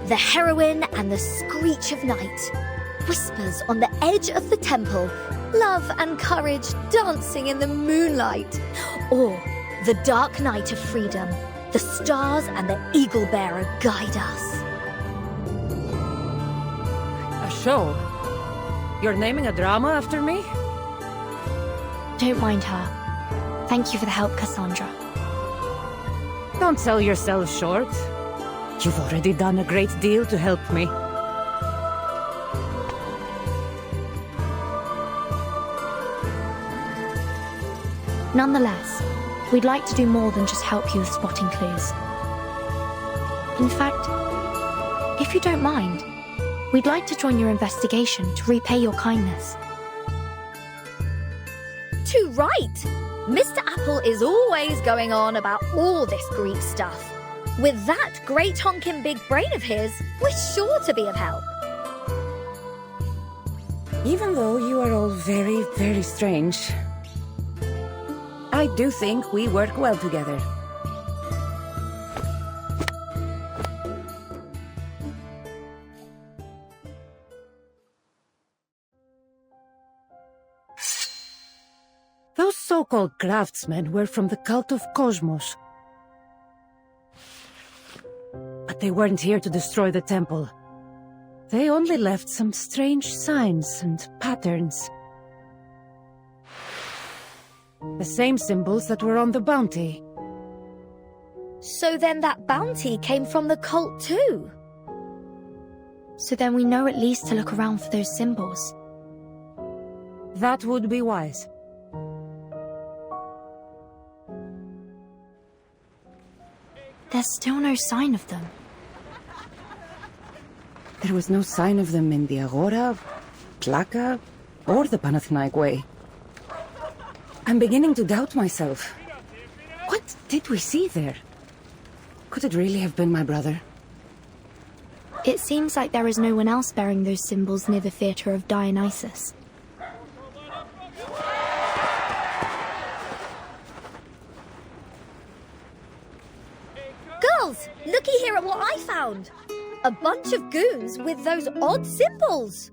Speaker 11: The heroine and the screech of night. Whispers on the edge of the temple. Love and courage dancing in the moonlight. Or the dark night of freedom. The stars and the eagle bearer guide us.
Speaker 2: A show? You're naming a drama after me?
Speaker 10: Don't mind her. Thank you for the help, Cassandra.
Speaker 2: Don't sell yourself short. You've already done a great deal to help me.
Speaker 10: Nonetheless, we'd like to do more than just help you with spotting clues. In fact, if you don't mind, we'd like to join your investigation to repay your kindness.
Speaker 11: Too right! Mr. Apple is always going on about all this Greek stuff. With that great honking big brain of his, we're sure to be of help.
Speaker 2: Even though you are all very, very strange, I do think we work well together. Those so-called craftsmen were from the cult of Cosmos. But they weren't here to destroy the temple. They only left some strange signs and patterns. The same symbols that were on the bounty.
Speaker 11: So then that bounty came from the cult too?
Speaker 10: So then we know at least to look around for those symbols.
Speaker 2: That would be wise.
Speaker 10: There's still no sign of them.
Speaker 2: There was no sign of them in the Agora, Plaka, or the Panathinaik Way. I'm beginning to doubt myself. What did we see there? Could it really have been my brother?
Speaker 10: It seems like there is no one else bearing those symbols near the Theatre of Dionysus.
Speaker 11: Girls, looky here at what I found. A bunch of goons with those odd symbols.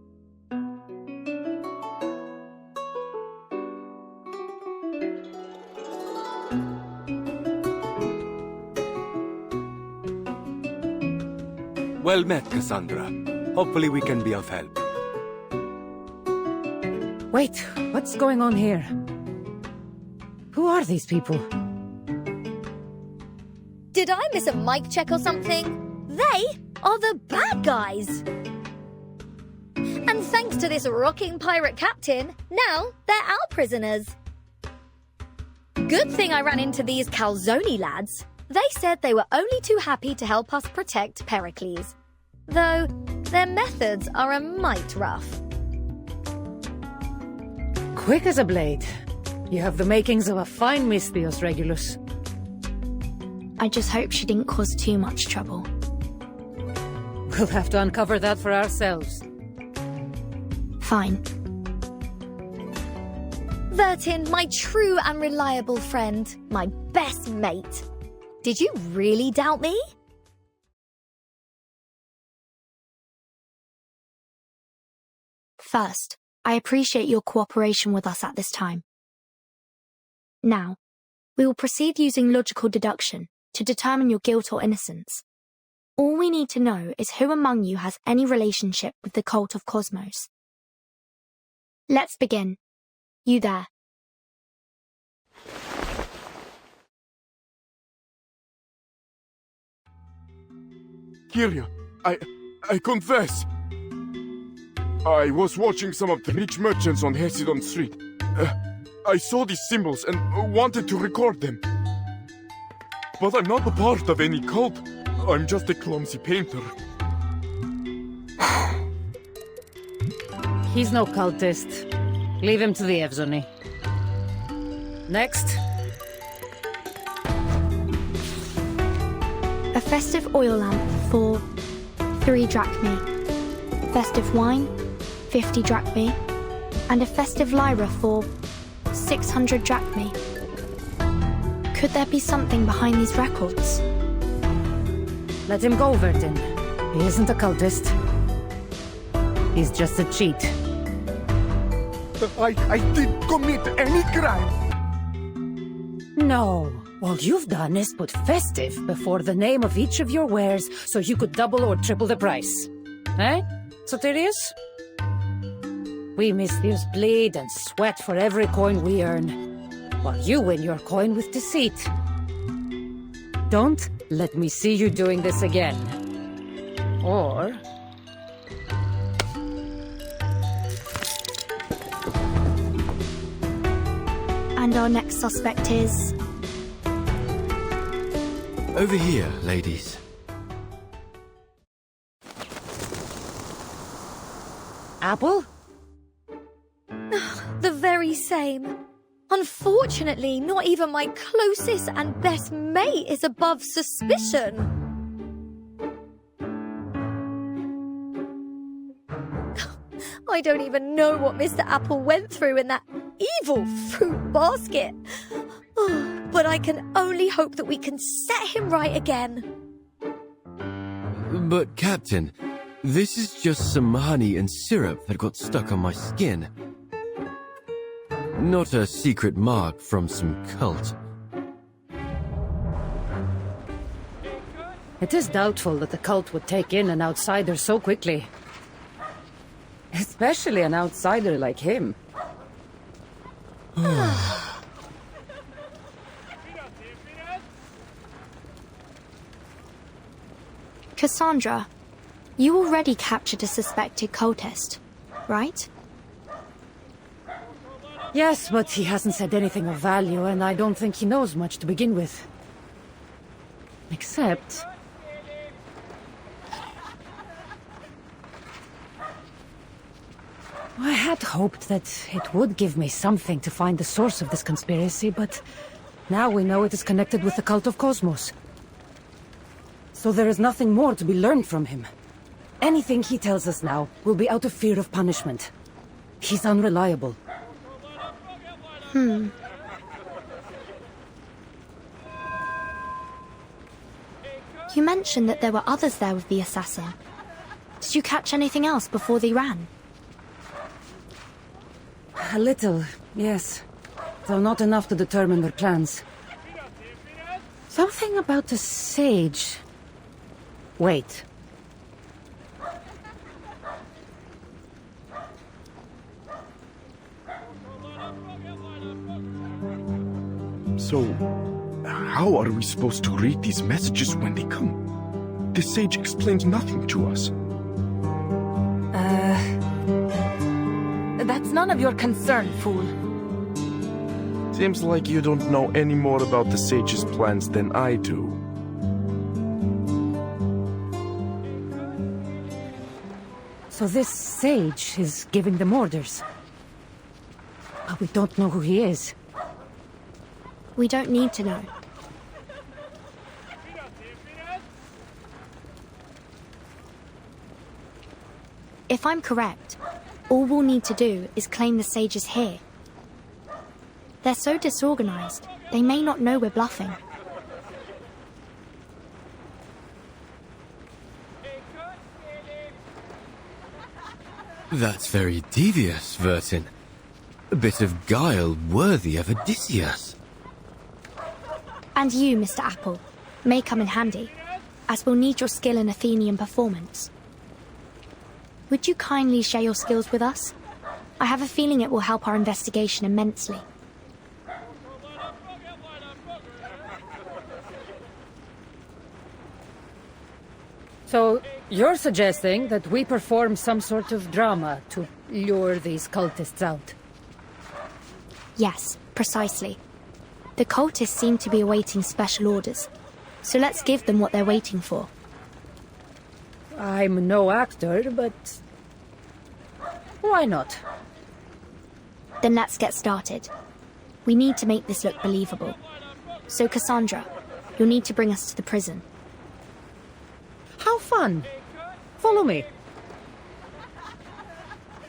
Speaker 13: Well met, Cassandra. Hopefully we can be of help.
Speaker 2: Wait, what's going on here? Who are these people?
Speaker 11: Did I miss a mic check or something? They are the bad guys. And thanks to this rocking pirate captain, now they're our prisoners. Good thing I ran into these Calzone lads. They said they were only too happy to help us protect Pericles. Though, their methods are a mite rough.
Speaker 2: Quick as a blade. You have the makings of a fine Miss Theos Regulus.
Speaker 10: I just hope she didn't cause too much trouble.
Speaker 2: We'll have to uncover that for ourselves.
Speaker 10: Fine.
Speaker 11: Vertin, my true and reliable friend, my best mate. Did you really doubt me?
Speaker 10: First, I appreciate your cooperation with us at this time. Now, we will proceed using logical deduction to determine your guilt or innocence. All we need to know is who among you has any relationship with the cult of Cosmos. Let's begin. You there.
Speaker 3: Kyria, I confess. I was watching some of the rich merchants on Hesidon Street. I saw these symbols and wanted to record them. But I'm not a part of any cult. I'm just a clumsy painter.
Speaker 2: He's no cultist. Leave him to the Evzoni. Next.
Speaker 10: A festive oil lamp for 3 drachmae. Festive wine, 50 drachmae. And a festive lyra for 600 drachmae. Could there be something behind these records?
Speaker 2: Let him go, Vertin. He isn't a cultist. He's just a cheat.
Speaker 8: I didn't commit any crime.
Speaker 2: No. All you've done is put festive before the name of each of your wares so you could double or triple the price. Eh, Soterius? We Misthios bleed and sweat for every coin we earn, while you win your coin with deceit. Don't let me see you doing this again. Or...
Speaker 10: And our next suspect is...
Speaker 9: Over here, ladies.
Speaker 2: Apple?
Speaker 11: The very same. Unfortunately, not even my closest and best mate is above suspicion. I don't even know what Mr. Apple went through in that evil fruit basket. Oh, but I can only hope that we can set him right again.
Speaker 9: But, Captain, this is just some honey and syrup that got stuck on my skin. Not a secret mark from some cult.
Speaker 2: It is doubtful that the cult would take in an outsider so quickly. Especially an outsider like him.
Speaker 10: Cassandra, you already captured a suspected cultist, right?
Speaker 2: Yes, but he hasn't said anything of value, and I don't think he knows much to begin with. Except... I had hoped that it would give me something to find the source of this conspiracy, but now we know it is connected with the cult of Cosmos. So there is nothing more to be learned from him. Anything he tells us now will be out of fear of punishment. He's unreliable.
Speaker 10: You mentioned that there were others there with the assassin. Did you catch anything else before they ran?
Speaker 2: A little, yes. Though not enough to determine their plans. Something about the sage. Wait.
Speaker 3: So, how are we supposed to read these messages when they come? The sage explains nothing to us.
Speaker 4: That's none of your concern, fool.
Speaker 3: Seems like you don't know any more about the sage's plans than I do.
Speaker 2: So this sage is giving them orders. But we don't know who he is.
Speaker 10: We don't need to know. If I'm correct, all we'll need to do is claim the sage is here. They're so disorganized, they may not know we're bluffing.
Speaker 9: That's very devious, Vertin. A bit of guile worthy of Odysseus.
Speaker 10: And you, Mr. Apple, may come in handy, as we'll need your skill in Athenian performance. Would you kindly share your skills with us? I have a feeling it will help our investigation immensely.
Speaker 2: So, you're suggesting that we perform some sort of drama to lure these cultists out?
Speaker 10: Yes, precisely. The cultists seem to be awaiting special orders, so let's give them what they're waiting for.
Speaker 2: I'm no actor, but... why not?
Speaker 10: Then let's get started. We need to make this look believable. So, Cassandra, you'll need to bring us to the prison.
Speaker 2: How fun! Follow me.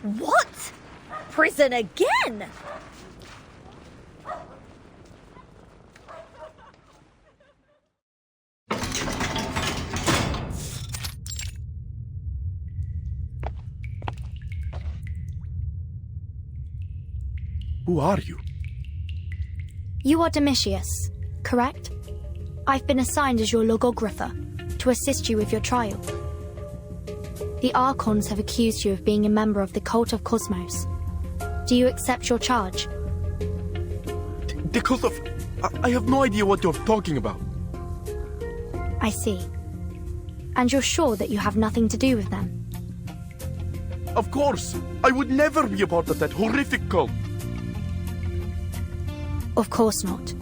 Speaker 11: What? Prison again?
Speaker 3: Who are you?
Speaker 10: You are Domitius, correct? I've been assigned as your logographer to assist you with your trial. The Archons have accused you of being a member of the cult of Cosmos. Do you accept your charge?
Speaker 3: The cult of... I have no idea what you're talking about.
Speaker 10: I see. And you're sure that you have nothing to do with them?
Speaker 3: Of course! I would never be a part of that horrific cult!
Speaker 10: Of course not.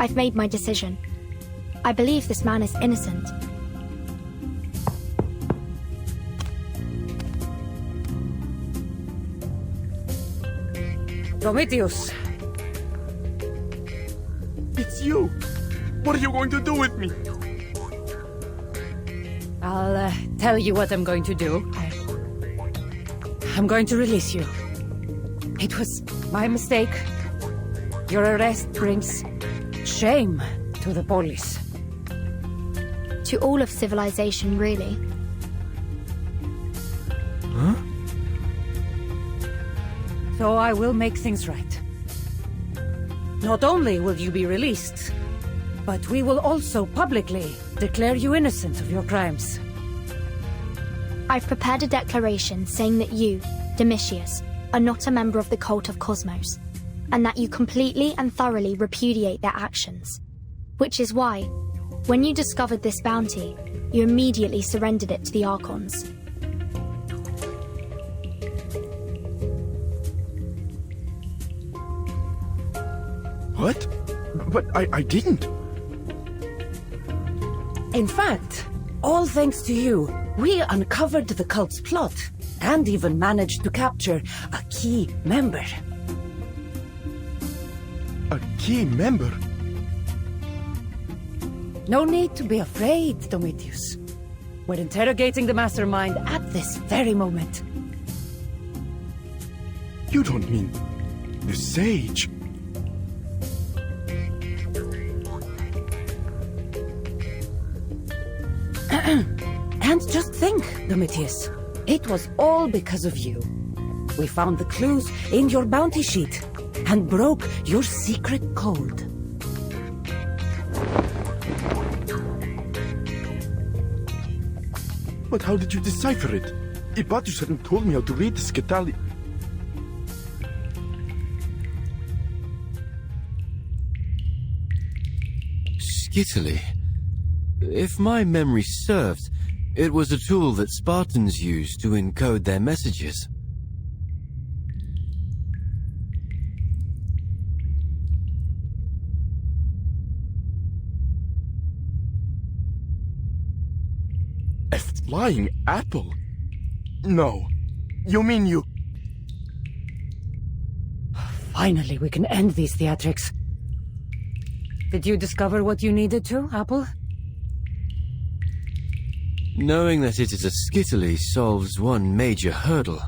Speaker 10: I've made my decision. I believe this man is innocent.
Speaker 2: Prometheus!
Speaker 3: It's you! What are you going to do with me?
Speaker 2: I'll tell you what I'm going to do. I'm going to release you. It was my mistake. Your arrest brings shame to the polis.
Speaker 10: To all of civilization, really.
Speaker 2: Huh? So I will make things right. Not only will you be released, but we will also publicly declare you innocent of your crimes.
Speaker 10: I've prepared a declaration saying that you, Domitius, are not a member of the cult of Cosmos, and that you completely and thoroughly repudiate their actions. Which is why, when you discovered this bounty, You immediately surrendered it to the Archons.
Speaker 3: What? But I didn't.
Speaker 2: In fact, all thanks to you, we uncovered the cult's plot and even managed to capture a key member.
Speaker 3: A key member?
Speaker 2: No need to be afraid, Domitius. We're interrogating the mastermind at this very moment.
Speaker 3: You don't mean the sage?
Speaker 2: And just think, Domitius, it was all because of you. We found the clues in your bounty sheet and broke your secret code.
Speaker 3: But how did you decipher it? Ipatus hadn't told me how to read the Scatali.
Speaker 9: Skittily? If my memory serves, it was a tool that Spartans used to encode their messages.
Speaker 3: A flying apple? No. You mean you...
Speaker 2: Finally, we can end these theatrics. Did you discover what you needed to, Apple?
Speaker 9: Knowing that it is a skittily solves one major hurdle.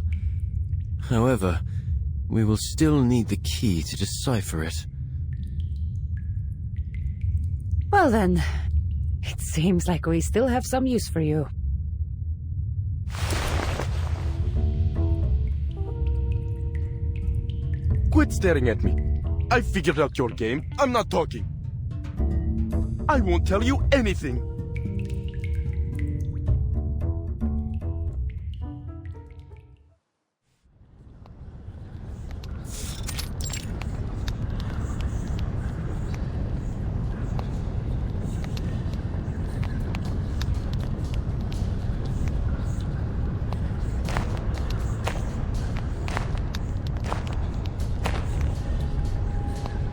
Speaker 9: However, we will still need the key to decipher it.
Speaker 2: Well then, it seems like we still have some use for you.
Speaker 3: Quit staring at me. I figured out your game. I'm not talking. I won't tell you anything.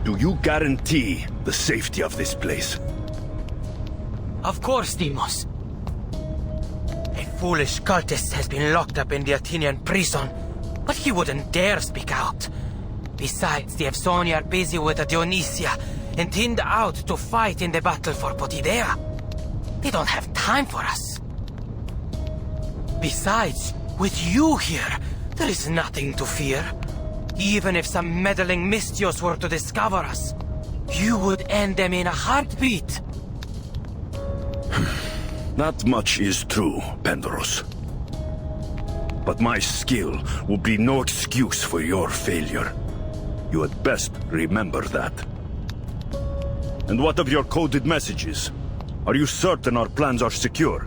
Speaker 5: Do you guarantee the safety of this place?
Speaker 14: Of course, Deimos. A foolish cultist has been locked up in the Athenian prison, but he wouldn't dare speak out. Besides, the Evsoni are busy with the Dionysia and thinned out to fight in the battle for Potidea. They don't have time for us. Besides, with you here, there is nothing to fear. Even if some meddling Mystios were to discover us, you would end them in a heartbeat.
Speaker 5: Not much is true, Pendaros. But my skill will be no excuse for your failure. You had best remember that. And what of your coded messages? Are you certain our plans are secure?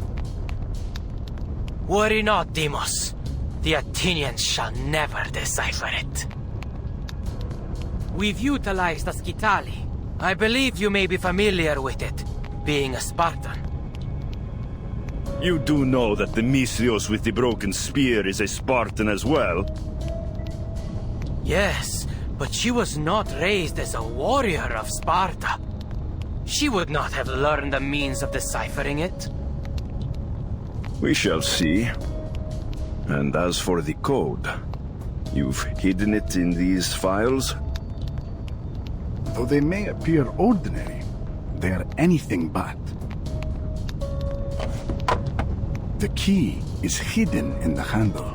Speaker 14: Worry not, Deimos. The Athenians shall never decipher it. We've utilized the Scitali. I believe you may be familiar with it, being a Spartan.
Speaker 5: You do know that the Mystios with the broken spear is a Spartan as well?
Speaker 14: Yes, but she was not raised as a warrior of Sparta. She would not have learned the means of deciphering it.
Speaker 5: We shall see. And as for the code, you've hidden it in these files?
Speaker 8: Though they may appear ordinary, they are anything but. The key is hidden in the handle.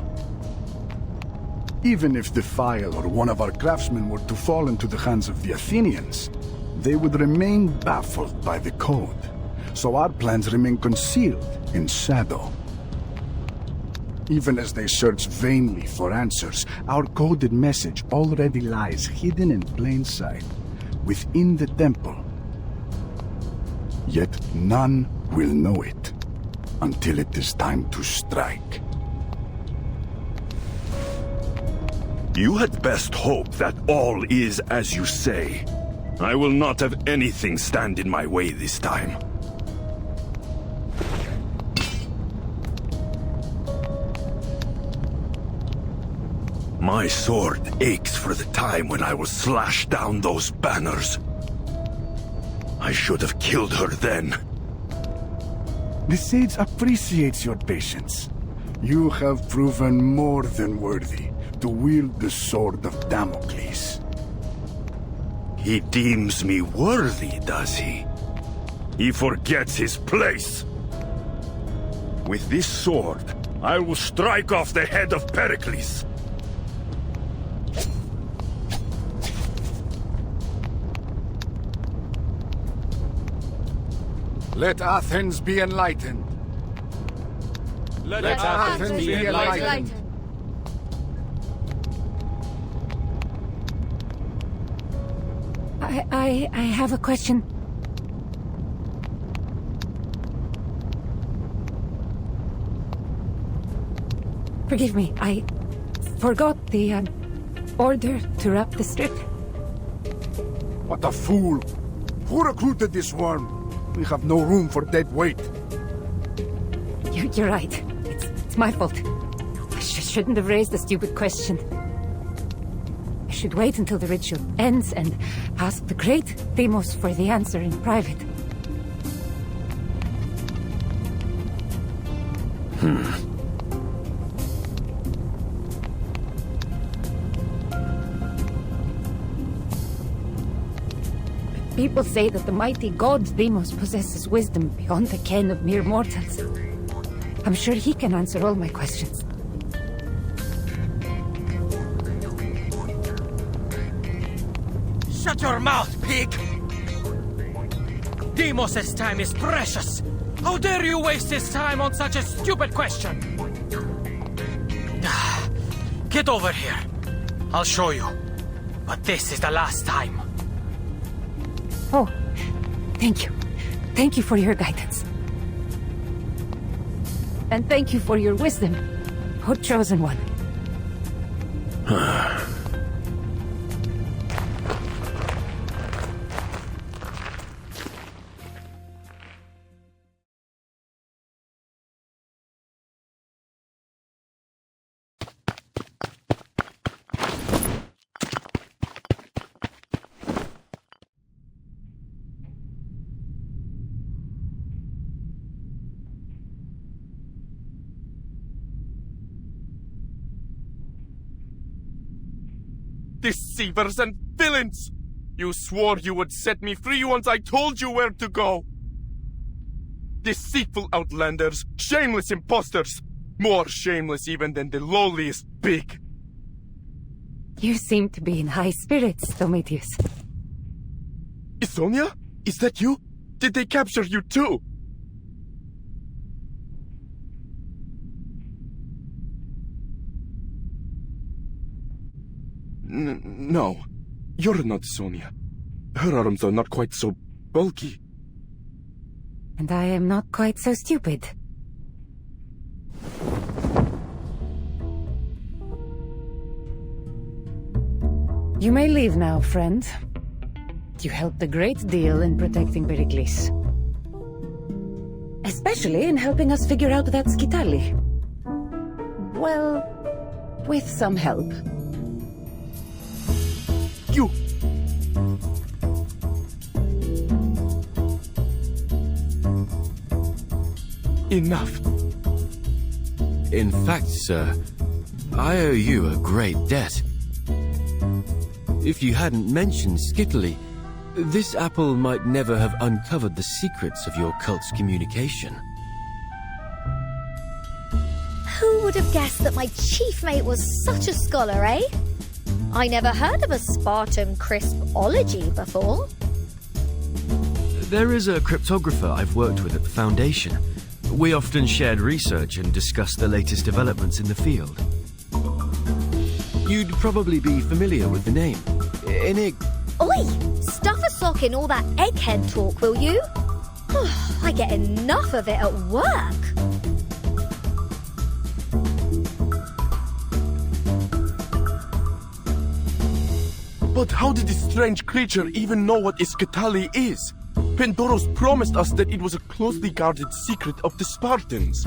Speaker 8: Even if the file or one of our craftsmen were to fall into the hands of the Athenians, they would remain baffled by the code. So our plans remain concealed in shadow. Even as they search vainly for answers, our coded message already lies hidden in plain sight, within the temple. Yet none will know it, until it is time to strike.
Speaker 5: You had best hope that all is as you say. I will not have anything stand in my way this time. My sword aches for the time when I was slashed down those banners. I should have killed her then.
Speaker 8: The Sage appreciates your patience. You have proven more than worthy to wield the sword of Damocles.
Speaker 5: He deems me worthy, does he? He forgets his place. With this sword, I will strike off the head of Pericles.
Speaker 8: Let Athens be enlightened.
Speaker 13: Let Athens be enlightened.
Speaker 2: I have a question. Forgive me, I forgot the order to wrap the strip.
Speaker 8: What a fool! Who recruited this worm? We have no room for dead weight.
Speaker 2: You're right. It's my fault. I shouldn't have raised a stupid question. I should wait until the ritual ends and ask the great Deimos for the answer in private. People say that the mighty god Deimos possesses wisdom beyond the ken of mere mortals. I'm sure he can answer all my questions.
Speaker 14: Shut your mouth, pig! Deimos' time is precious! How dare you waste his time on such a stupid question? Get over here. I'll show you. But this is the last time.
Speaker 2: Oh, thank you. Thank you for your guidance. And thank you for your wisdom, O chosen one.
Speaker 3: Deceivers and villains! You swore you would set me free once I told you where to go! Deceitful outlanders, shameless imposters! More shameless even than the lowliest pig!
Speaker 2: You seem to be in high spirits, Domitius.
Speaker 3: Isonia? Is that you? Did they capture you too? No, you're not Sonia. Her arms are not quite so bulky.
Speaker 2: And I am not quite so stupid. You may leave now, friend. You helped a great deal in protecting Pericles. Especially in helping us figure out that Skitali. Well, with some help.
Speaker 3: You! Enough.
Speaker 9: In fact, sir, I owe you a great debt. If you hadn't mentioned Skittily, this apple might never have uncovered the secrets of your cult's communication.
Speaker 11: Who would have guessed that my chief mate was such a scholar, eh? I never heard of a Spartan crispology before.
Speaker 9: There is a cryptographer I've worked with at the Foundation. We often shared research and discussed the latest developments in the field. You'd probably be familiar with the name.
Speaker 11: Oi! Stuff a sock in all that egghead talk, will you? I get enough of it at work.
Speaker 3: But how did this strange creature even know what Iskatali is? Pendoros promised us that it was a closely guarded secret of the Spartans.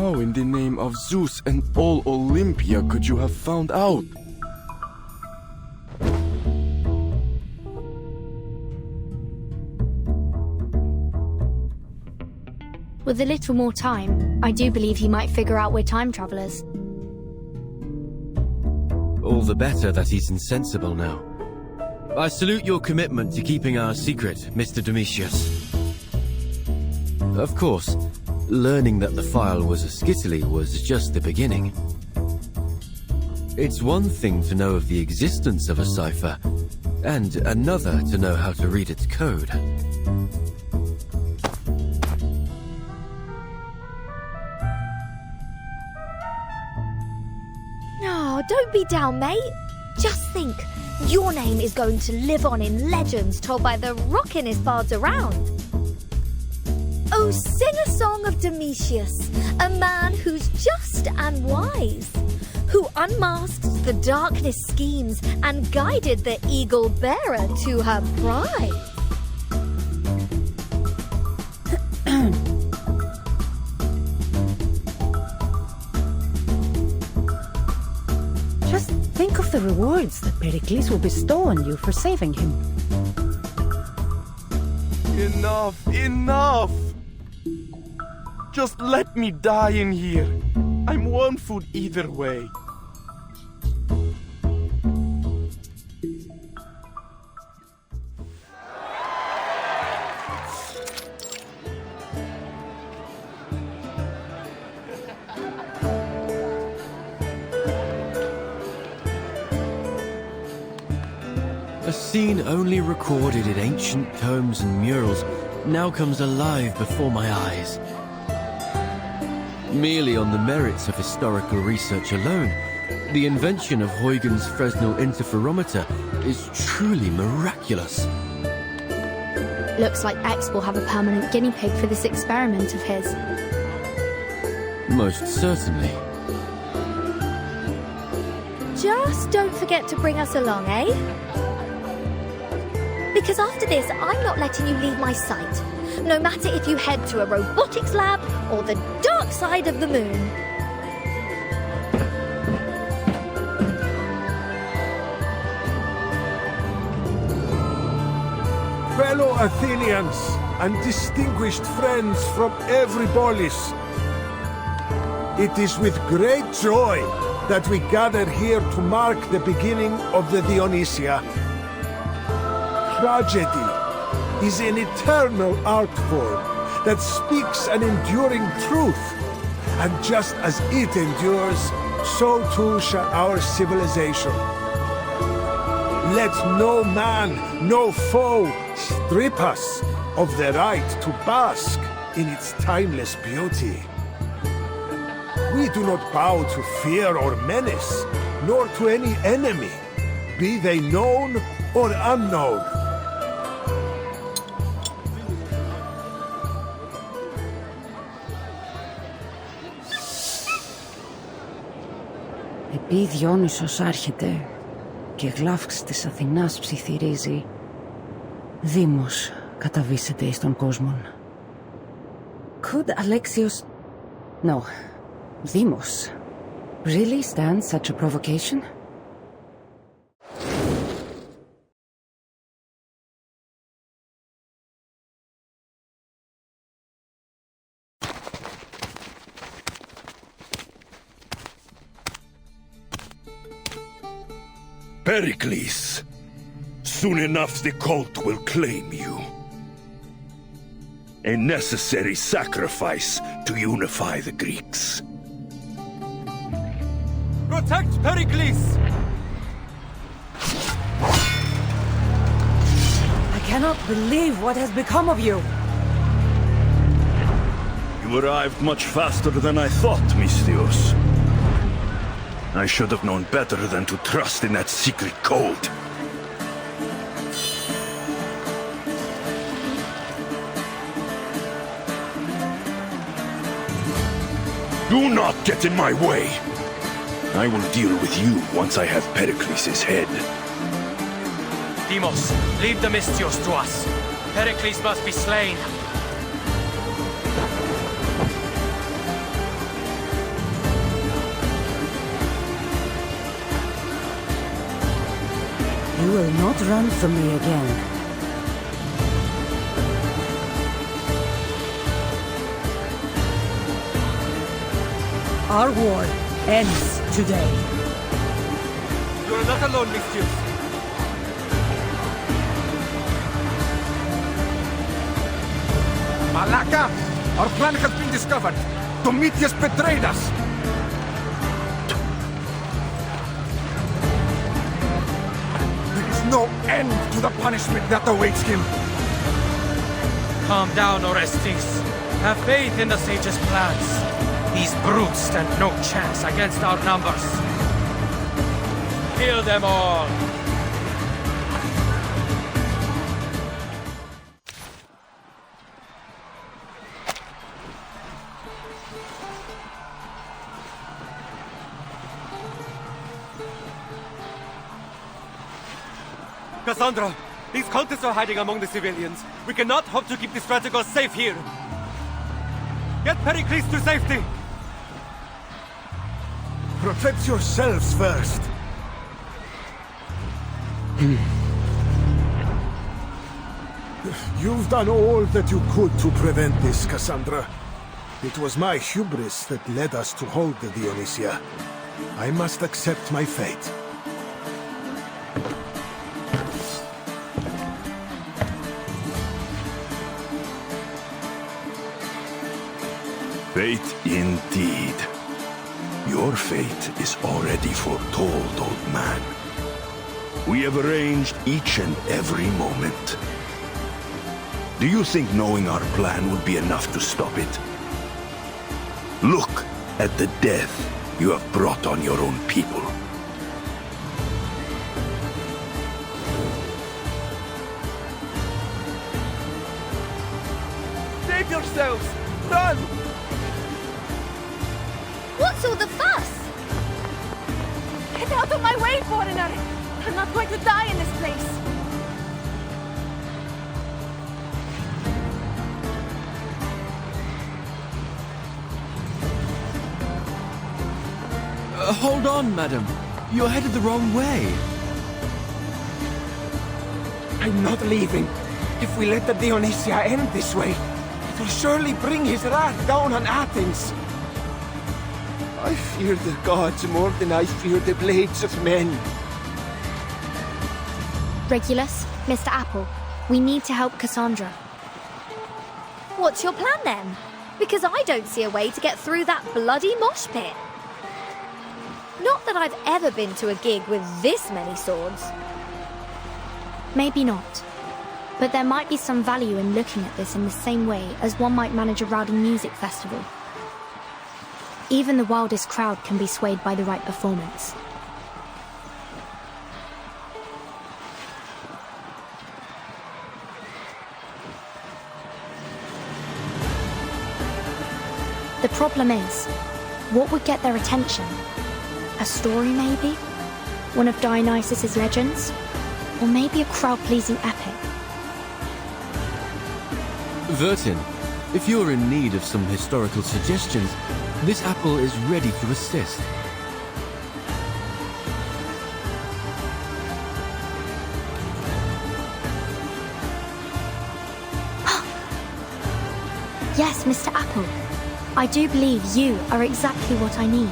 Speaker 3: How in the name of Zeus and all Olympia could you have found out?
Speaker 10: With a little more time, I do believe he might figure out we're time travelers.
Speaker 9: All the better that he's insensible now. I salute your commitment to keeping our secret, Mr. Domitius. Of course, learning that the file was a skittily was just the beginning. It's one thing to know of the existence of a cipher, and another to know how to read its code.
Speaker 11: Oh, don't be down, mate. Just think, your name is going to live on in legends told by the rockinest bards around. Oh, sing a song of Domitius, a man who's just and wise, who unmasked the darkness schemes and guided the eagle bearer to her prize.
Speaker 2: Just think of the rewards that Pericles will bestow on you for saving him.
Speaker 3: Enough, enough! Just let me die in here. I'm one food either way.
Speaker 9: A scene only recorded in ancient tomes and murals now comes alive before my eyes. Merely on the merits of historical research alone, the invention of Huygens' Fresnel interferometer is truly miraculous.
Speaker 10: Looks like X will have a permanent guinea pig for this experiment of his.
Speaker 9: Most certainly.
Speaker 11: Just don't forget to bring us along, eh? Because after this, I'm not letting you leave my sight. No matter if you head to a robotics lab or the dark side of the moon.
Speaker 5: Fellow Athenians and distinguished friends from every polis, it is with great joy that we gather here to mark the beginning of the Dionysia. Tragedy is an eternal art form that speaks an enduring truth, and just as it endures, so too shall our civilization. Let no man, no foe, strip us of the right to bask in its timeless beauty. We do not bow to fear or menace, nor to any enemy, be they known or unknown.
Speaker 2: Επί Διόνυσος άρχεται και γλάφξ της Αθηνάς ψιθυρίζει, Δήμος καταβήσεται εις τον κόσμον. Could Alexios... No, Demos really stand such a provocation?
Speaker 5: Pericles, soon enough the cult will claim you. A necessary sacrifice to unify the Greeks.
Speaker 13: Protect Pericles!
Speaker 2: I cannot believe what has become of you.
Speaker 5: You arrived much faster than I thought, Misthios. I should have known better than to trust in that secret code. Do not get in my way. I will deal with you once I have Pericles' head.
Speaker 14: Demos, lead the Misthios to us. Pericles must be slain.
Speaker 2: You will not run from me again.
Speaker 15: Our war ends today.
Speaker 13: You are not alone, Mistress.
Speaker 8: Malaka! Our plan has been discovered. Domitius betrayed us! There is no end to the punishment that awaits him.
Speaker 14: Calm down, Orestes. Have faith in the sage's plans. These brutes stand no chance against our numbers. Kill them all!
Speaker 13: Cassandra, these cultists are hiding among the civilians. We cannot hope to keep the strategos safe here. Get Pericles to safety!
Speaker 6: Protect yourselves first. You've done all that you could to prevent this, Cassandra. It was my hubris that led us to hold the Dionysia. I must accept my fate.
Speaker 5: Fate indeed. Your fate is already foretold, old man. We have arranged each and every moment. Do you think knowing our plan would be enough to stop it? Look at the death you have brought on your own people.
Speaker 13: Save yourselves! Run!
Speaker 11: What's all the fuss?
Speaker 1: Get out of my way, foreigner! I'm not going to die in this place!
Speaker 9: Hold on, madam. You're headed the wrong way.
Speaker 12: I'm not leaving. If we let the Dionysia end this way, it will surely bring his wrath down on Athens. I fear the gods more than I fear the blades of men.
Speaker 10: Regulus, Mr. Apple, we need to help Cassandra.
Speaker 11: What's your plan then? Because I don't see a way to get through that bloody mosh pit. Not that I've ever been to a gig with this many swords.
Speaker 10: Maybe not. But there might be some value in looking at this in the same way as one might manage a rowdy music festival. Even the wildest crowd can be swayed by the right performance. The problem is, what would get their attention? A story, maybe? One of Dionysus's legends? Or maybe a crowd-pleasing epic?
Speaker 9: Vertin, if you're in need of some historical suggestions, this apple is ready to assist.
Speaker 10: Yes, Mr. Apple. I do believe you are exactly what I need.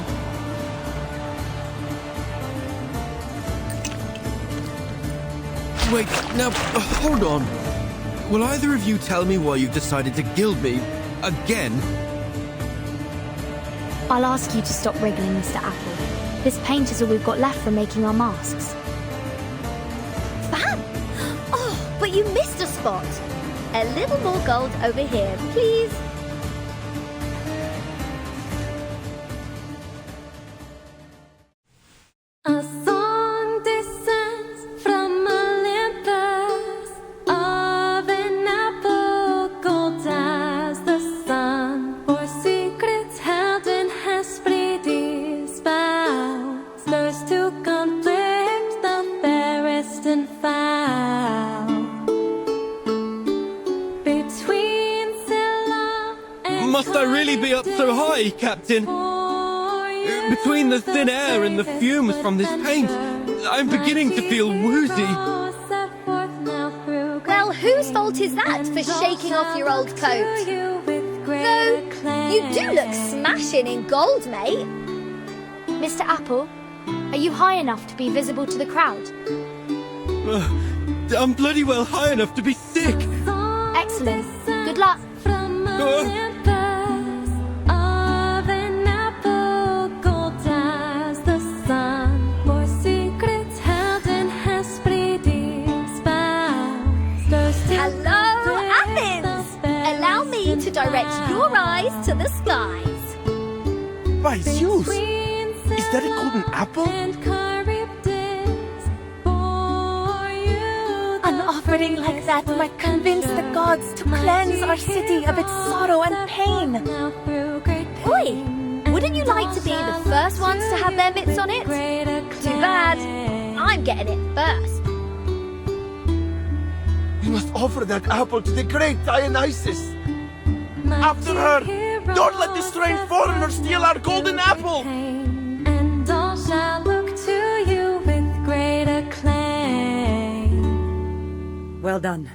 Speaker 9: Wait, now, hold on. Will either of you tell me why you've decided to gild me again?
Speaker 10: I'll ask you to stop wriggling, Mr. Apple. This paint is all we've got left for making our masks.
Speaker 11: Fab! Oh, but you missed a spot. A little more gold over here, please.
Speaker 1: A song descends from Olympus of an apple gold as the sun, for secrets held in Hesperides vows, those to conflict the fairest and foul. Between Scylla and
Speaker 9: Must I really be up so high, Captain? Between the thin air and the fumes from this paint, I'm beginning to feel woozy.
Speaker 11: Well, whose fault is that for shaking off your old coat? Though, you do look smashing in gold, mate.
Speaker 10: Mr. Apple, are you high enough to be visible to the crowd?
Speaker 9: I'm bloody well high enough to be sick.
Speaker 10: Excellent. Good luck.
Speaker 11: Hello, Athens! Allow me to direct your eyes to the skies.
Speaker 8: By Zeus! Is that a golden apple?
Speaker 4: An offering like that might convince the gods to cleanse our city of its sorrow and pain.
Speaker 11: Oi! Wouldn't you like to be the first ones to have their mitts on it? Too bad. I'm getting it first.
Speaker 12: We must offer that apple to the great Dionysus. After her! Don't let this strange foreigner steal our golden apple!
Speaker 1: And all shall look to you with great acclaim.
Speaker 15: Well done.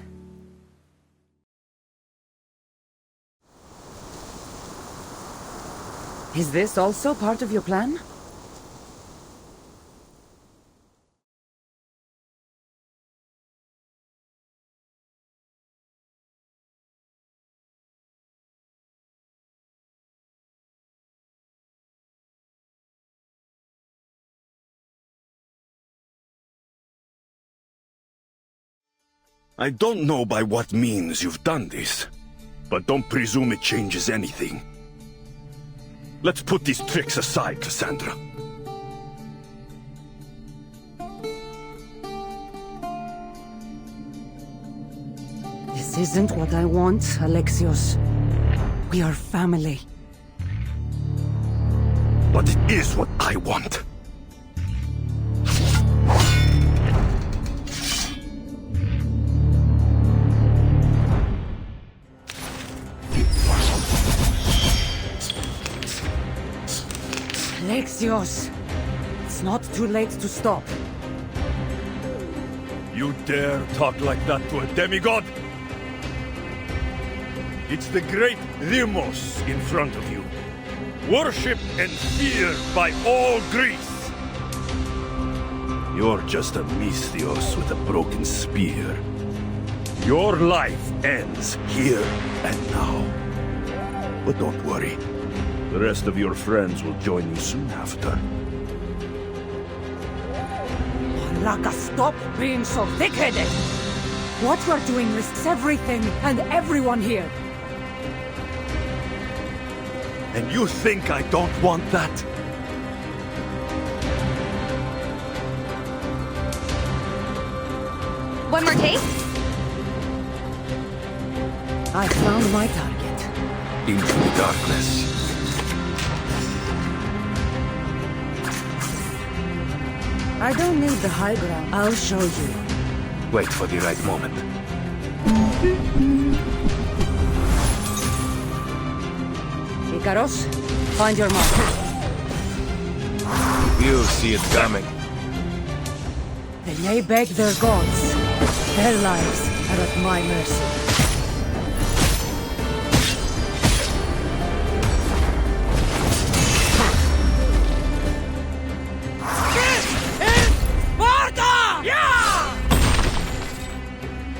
Speaker 2: Is this also part of your plan?
Speaker 5: I don't know by what means you've done this, but don't presume it changes anything. Let's put these tricks aside, Cassandra.
Speaker 2: This isn't what I want, Alexios. We are family.
Speaker 5: But it is what I want.
Speaker 2: Alexios! It's not too late to stop.
Speaker 5: You dare talk like that to a demigod? It's the great Demos in front of you. Worshipped and feared by all Greece. You're just a Misthios with a broken spear. Your life ends here and now. But don't worry. The rest of your friends will join you soon after.
Speaker 2: Laka, stop being so thick-headed! What you're doing risks everything and everyone here.
Speaker 5: And you think I don't want that?
Speaker 11: One more take?
Speaker 2: I found my target.
Speaker 5: Into the darkness.
Speaker 2: I don't need the high ground. I'll show you.
Speaker 5: Wait for the right moment.
Speaker 2: Ikaros, find your mark.
Speaker 12: You see it coming.
Speaker 2: They may beg their gods. Their lives are at my mercy.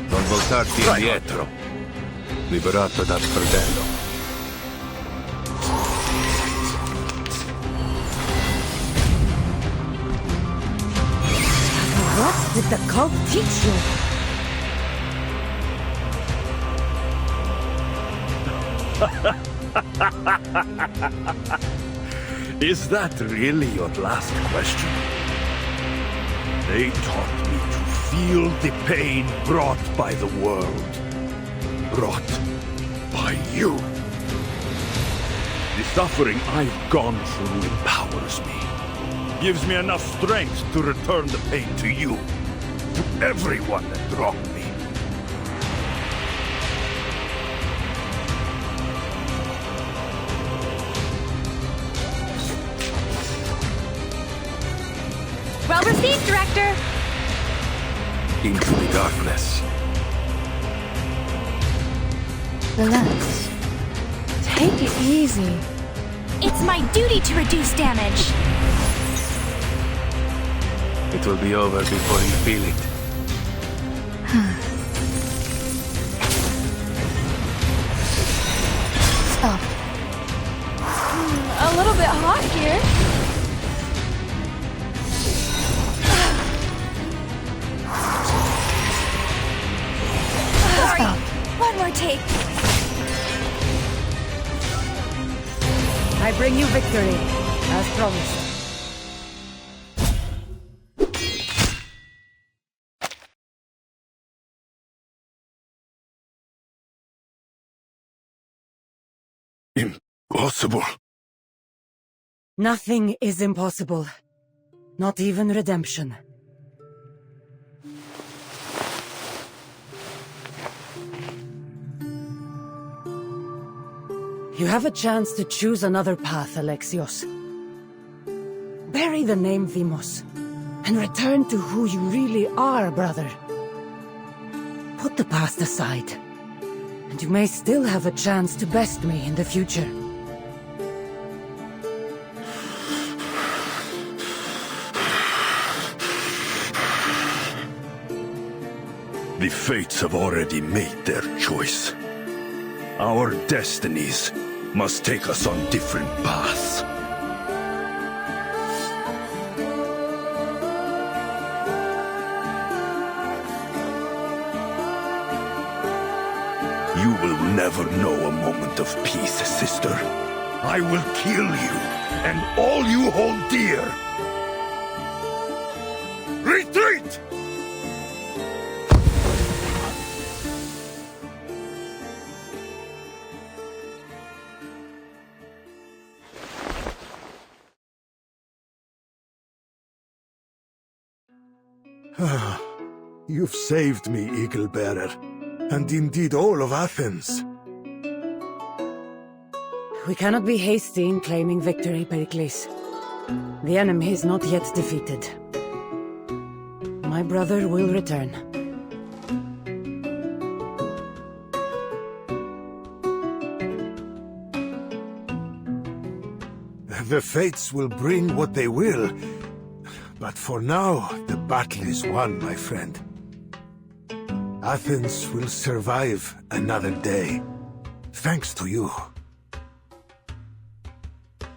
Speaker 12: Non voltarti indietro. Liberato dal fratello.
Speaker 2: What did the cult teach you?
Speaker 5: Is that really your last question? They taught me to feel the pain brought by the world. Brought by you. The suffering I've gone through empowers me. Gives me enough strength to return the pain to you. To everyone that wronged me.
Speaker 11: Well received, director!
Speaker 6: Into the darkness.
Speaker 1: Relax. Take it easy.
Speaker 11: It's my duty to reduce damage.
Speaker 6: It will be over before you feel it.
Speaker 1: Stop. A little bit hot here.
Speaker 11: Sorry. One more take.
Speaker 15: I bring you victory, as promised.
Speaker 3: Impossible.
Speaker 2: Nothing is impossible. Not even redemption. You have a chance to choose another path, Alexios. Bury the name Deimos, and return to who you really are, brother. Put the past aside, and you may still have a chance to best me in the future.
Speaker 5: The fates have already made their choice. Our destinies must take us on different paths. You will never know a moment of peace, sister. I will kill you, and all you hold dear. Retreat!
Speaker 6: You've saved me, Eagle Bearer, and indeed all of Athens.
Speaker 2: We cannot be hasty in claiming victory, Pericles. The enemy is not yet defeated. My brother will return.
Speaker 6: The fates will bring what they will, but for now, the battle is won, my friend. Athens will survive another day, thanks to you.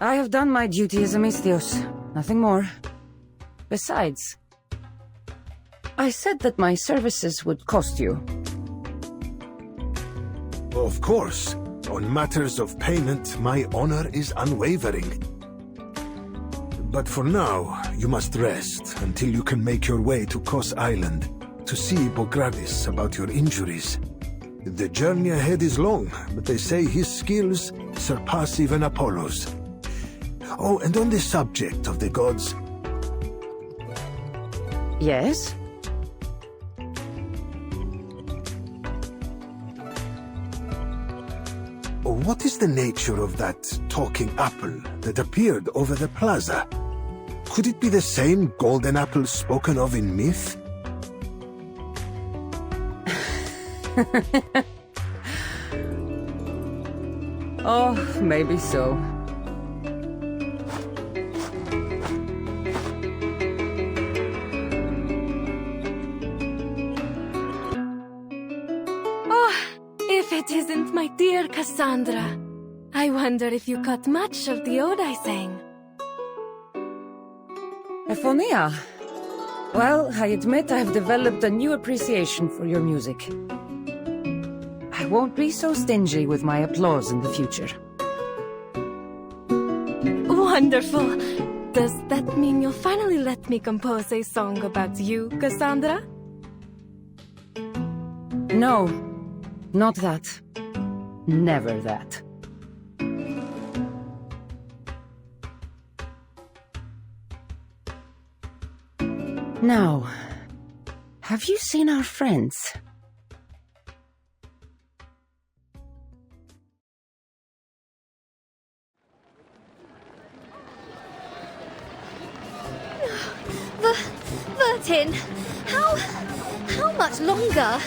Speaker 2: I have done my duty as a Misthios, nothing more. Besides, I said that my services would cost you.
Speaker 6: Of course, on matters of payment, my honor is unwavering. But for now, you must rest until you can make your way to Kos Island to see Hippocrates about your injuries. The journey ahead is long, but they say his skills surpass even Apollo's. Oh, and on the subject of the gods...
Speaker 2: Yes?
Speaker 6: What is the nature of that talking apple that appeared over the plaza? Could it be the same golden apple spoken of in myth?
Speaker 2: Oh, maybe so.
Speaker 1: Oh, if it isn't my dear Cassandra. I wonder if you caught much of the ode I sang.
Speaker 2: Ephonia. Well, I admit I've developed a new appreciation for your music. I won't be so stingy with my applause in the future.
Speaker 1: Wonderful. Does that mean you'll finally let me compose a song about you, Cassandra?
Speaker 2: No, not that. Never that. Now, have you seen our friends?
Speaker 11: The Everton! How much longer?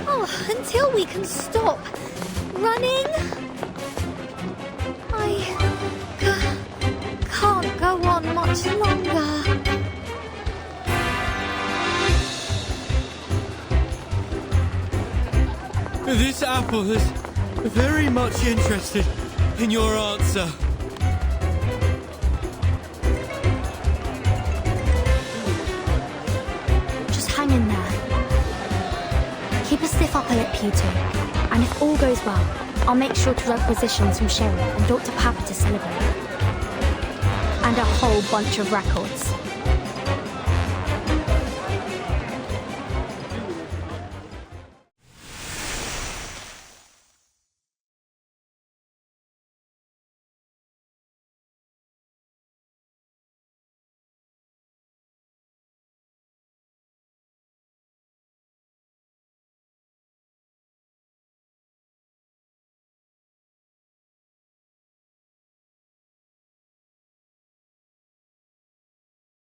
Speaker 11: Oh, until we can stop running? I can't go on much longer.
Speaker 9: This apple is very much interested in your answer.
Speaker 10: Just hang in there. Keep a stiff upper lip, you two. And if all goes well, I'll make sure to requisition some sherry and Dr. Papa to celebrate. And a whole bunch of records.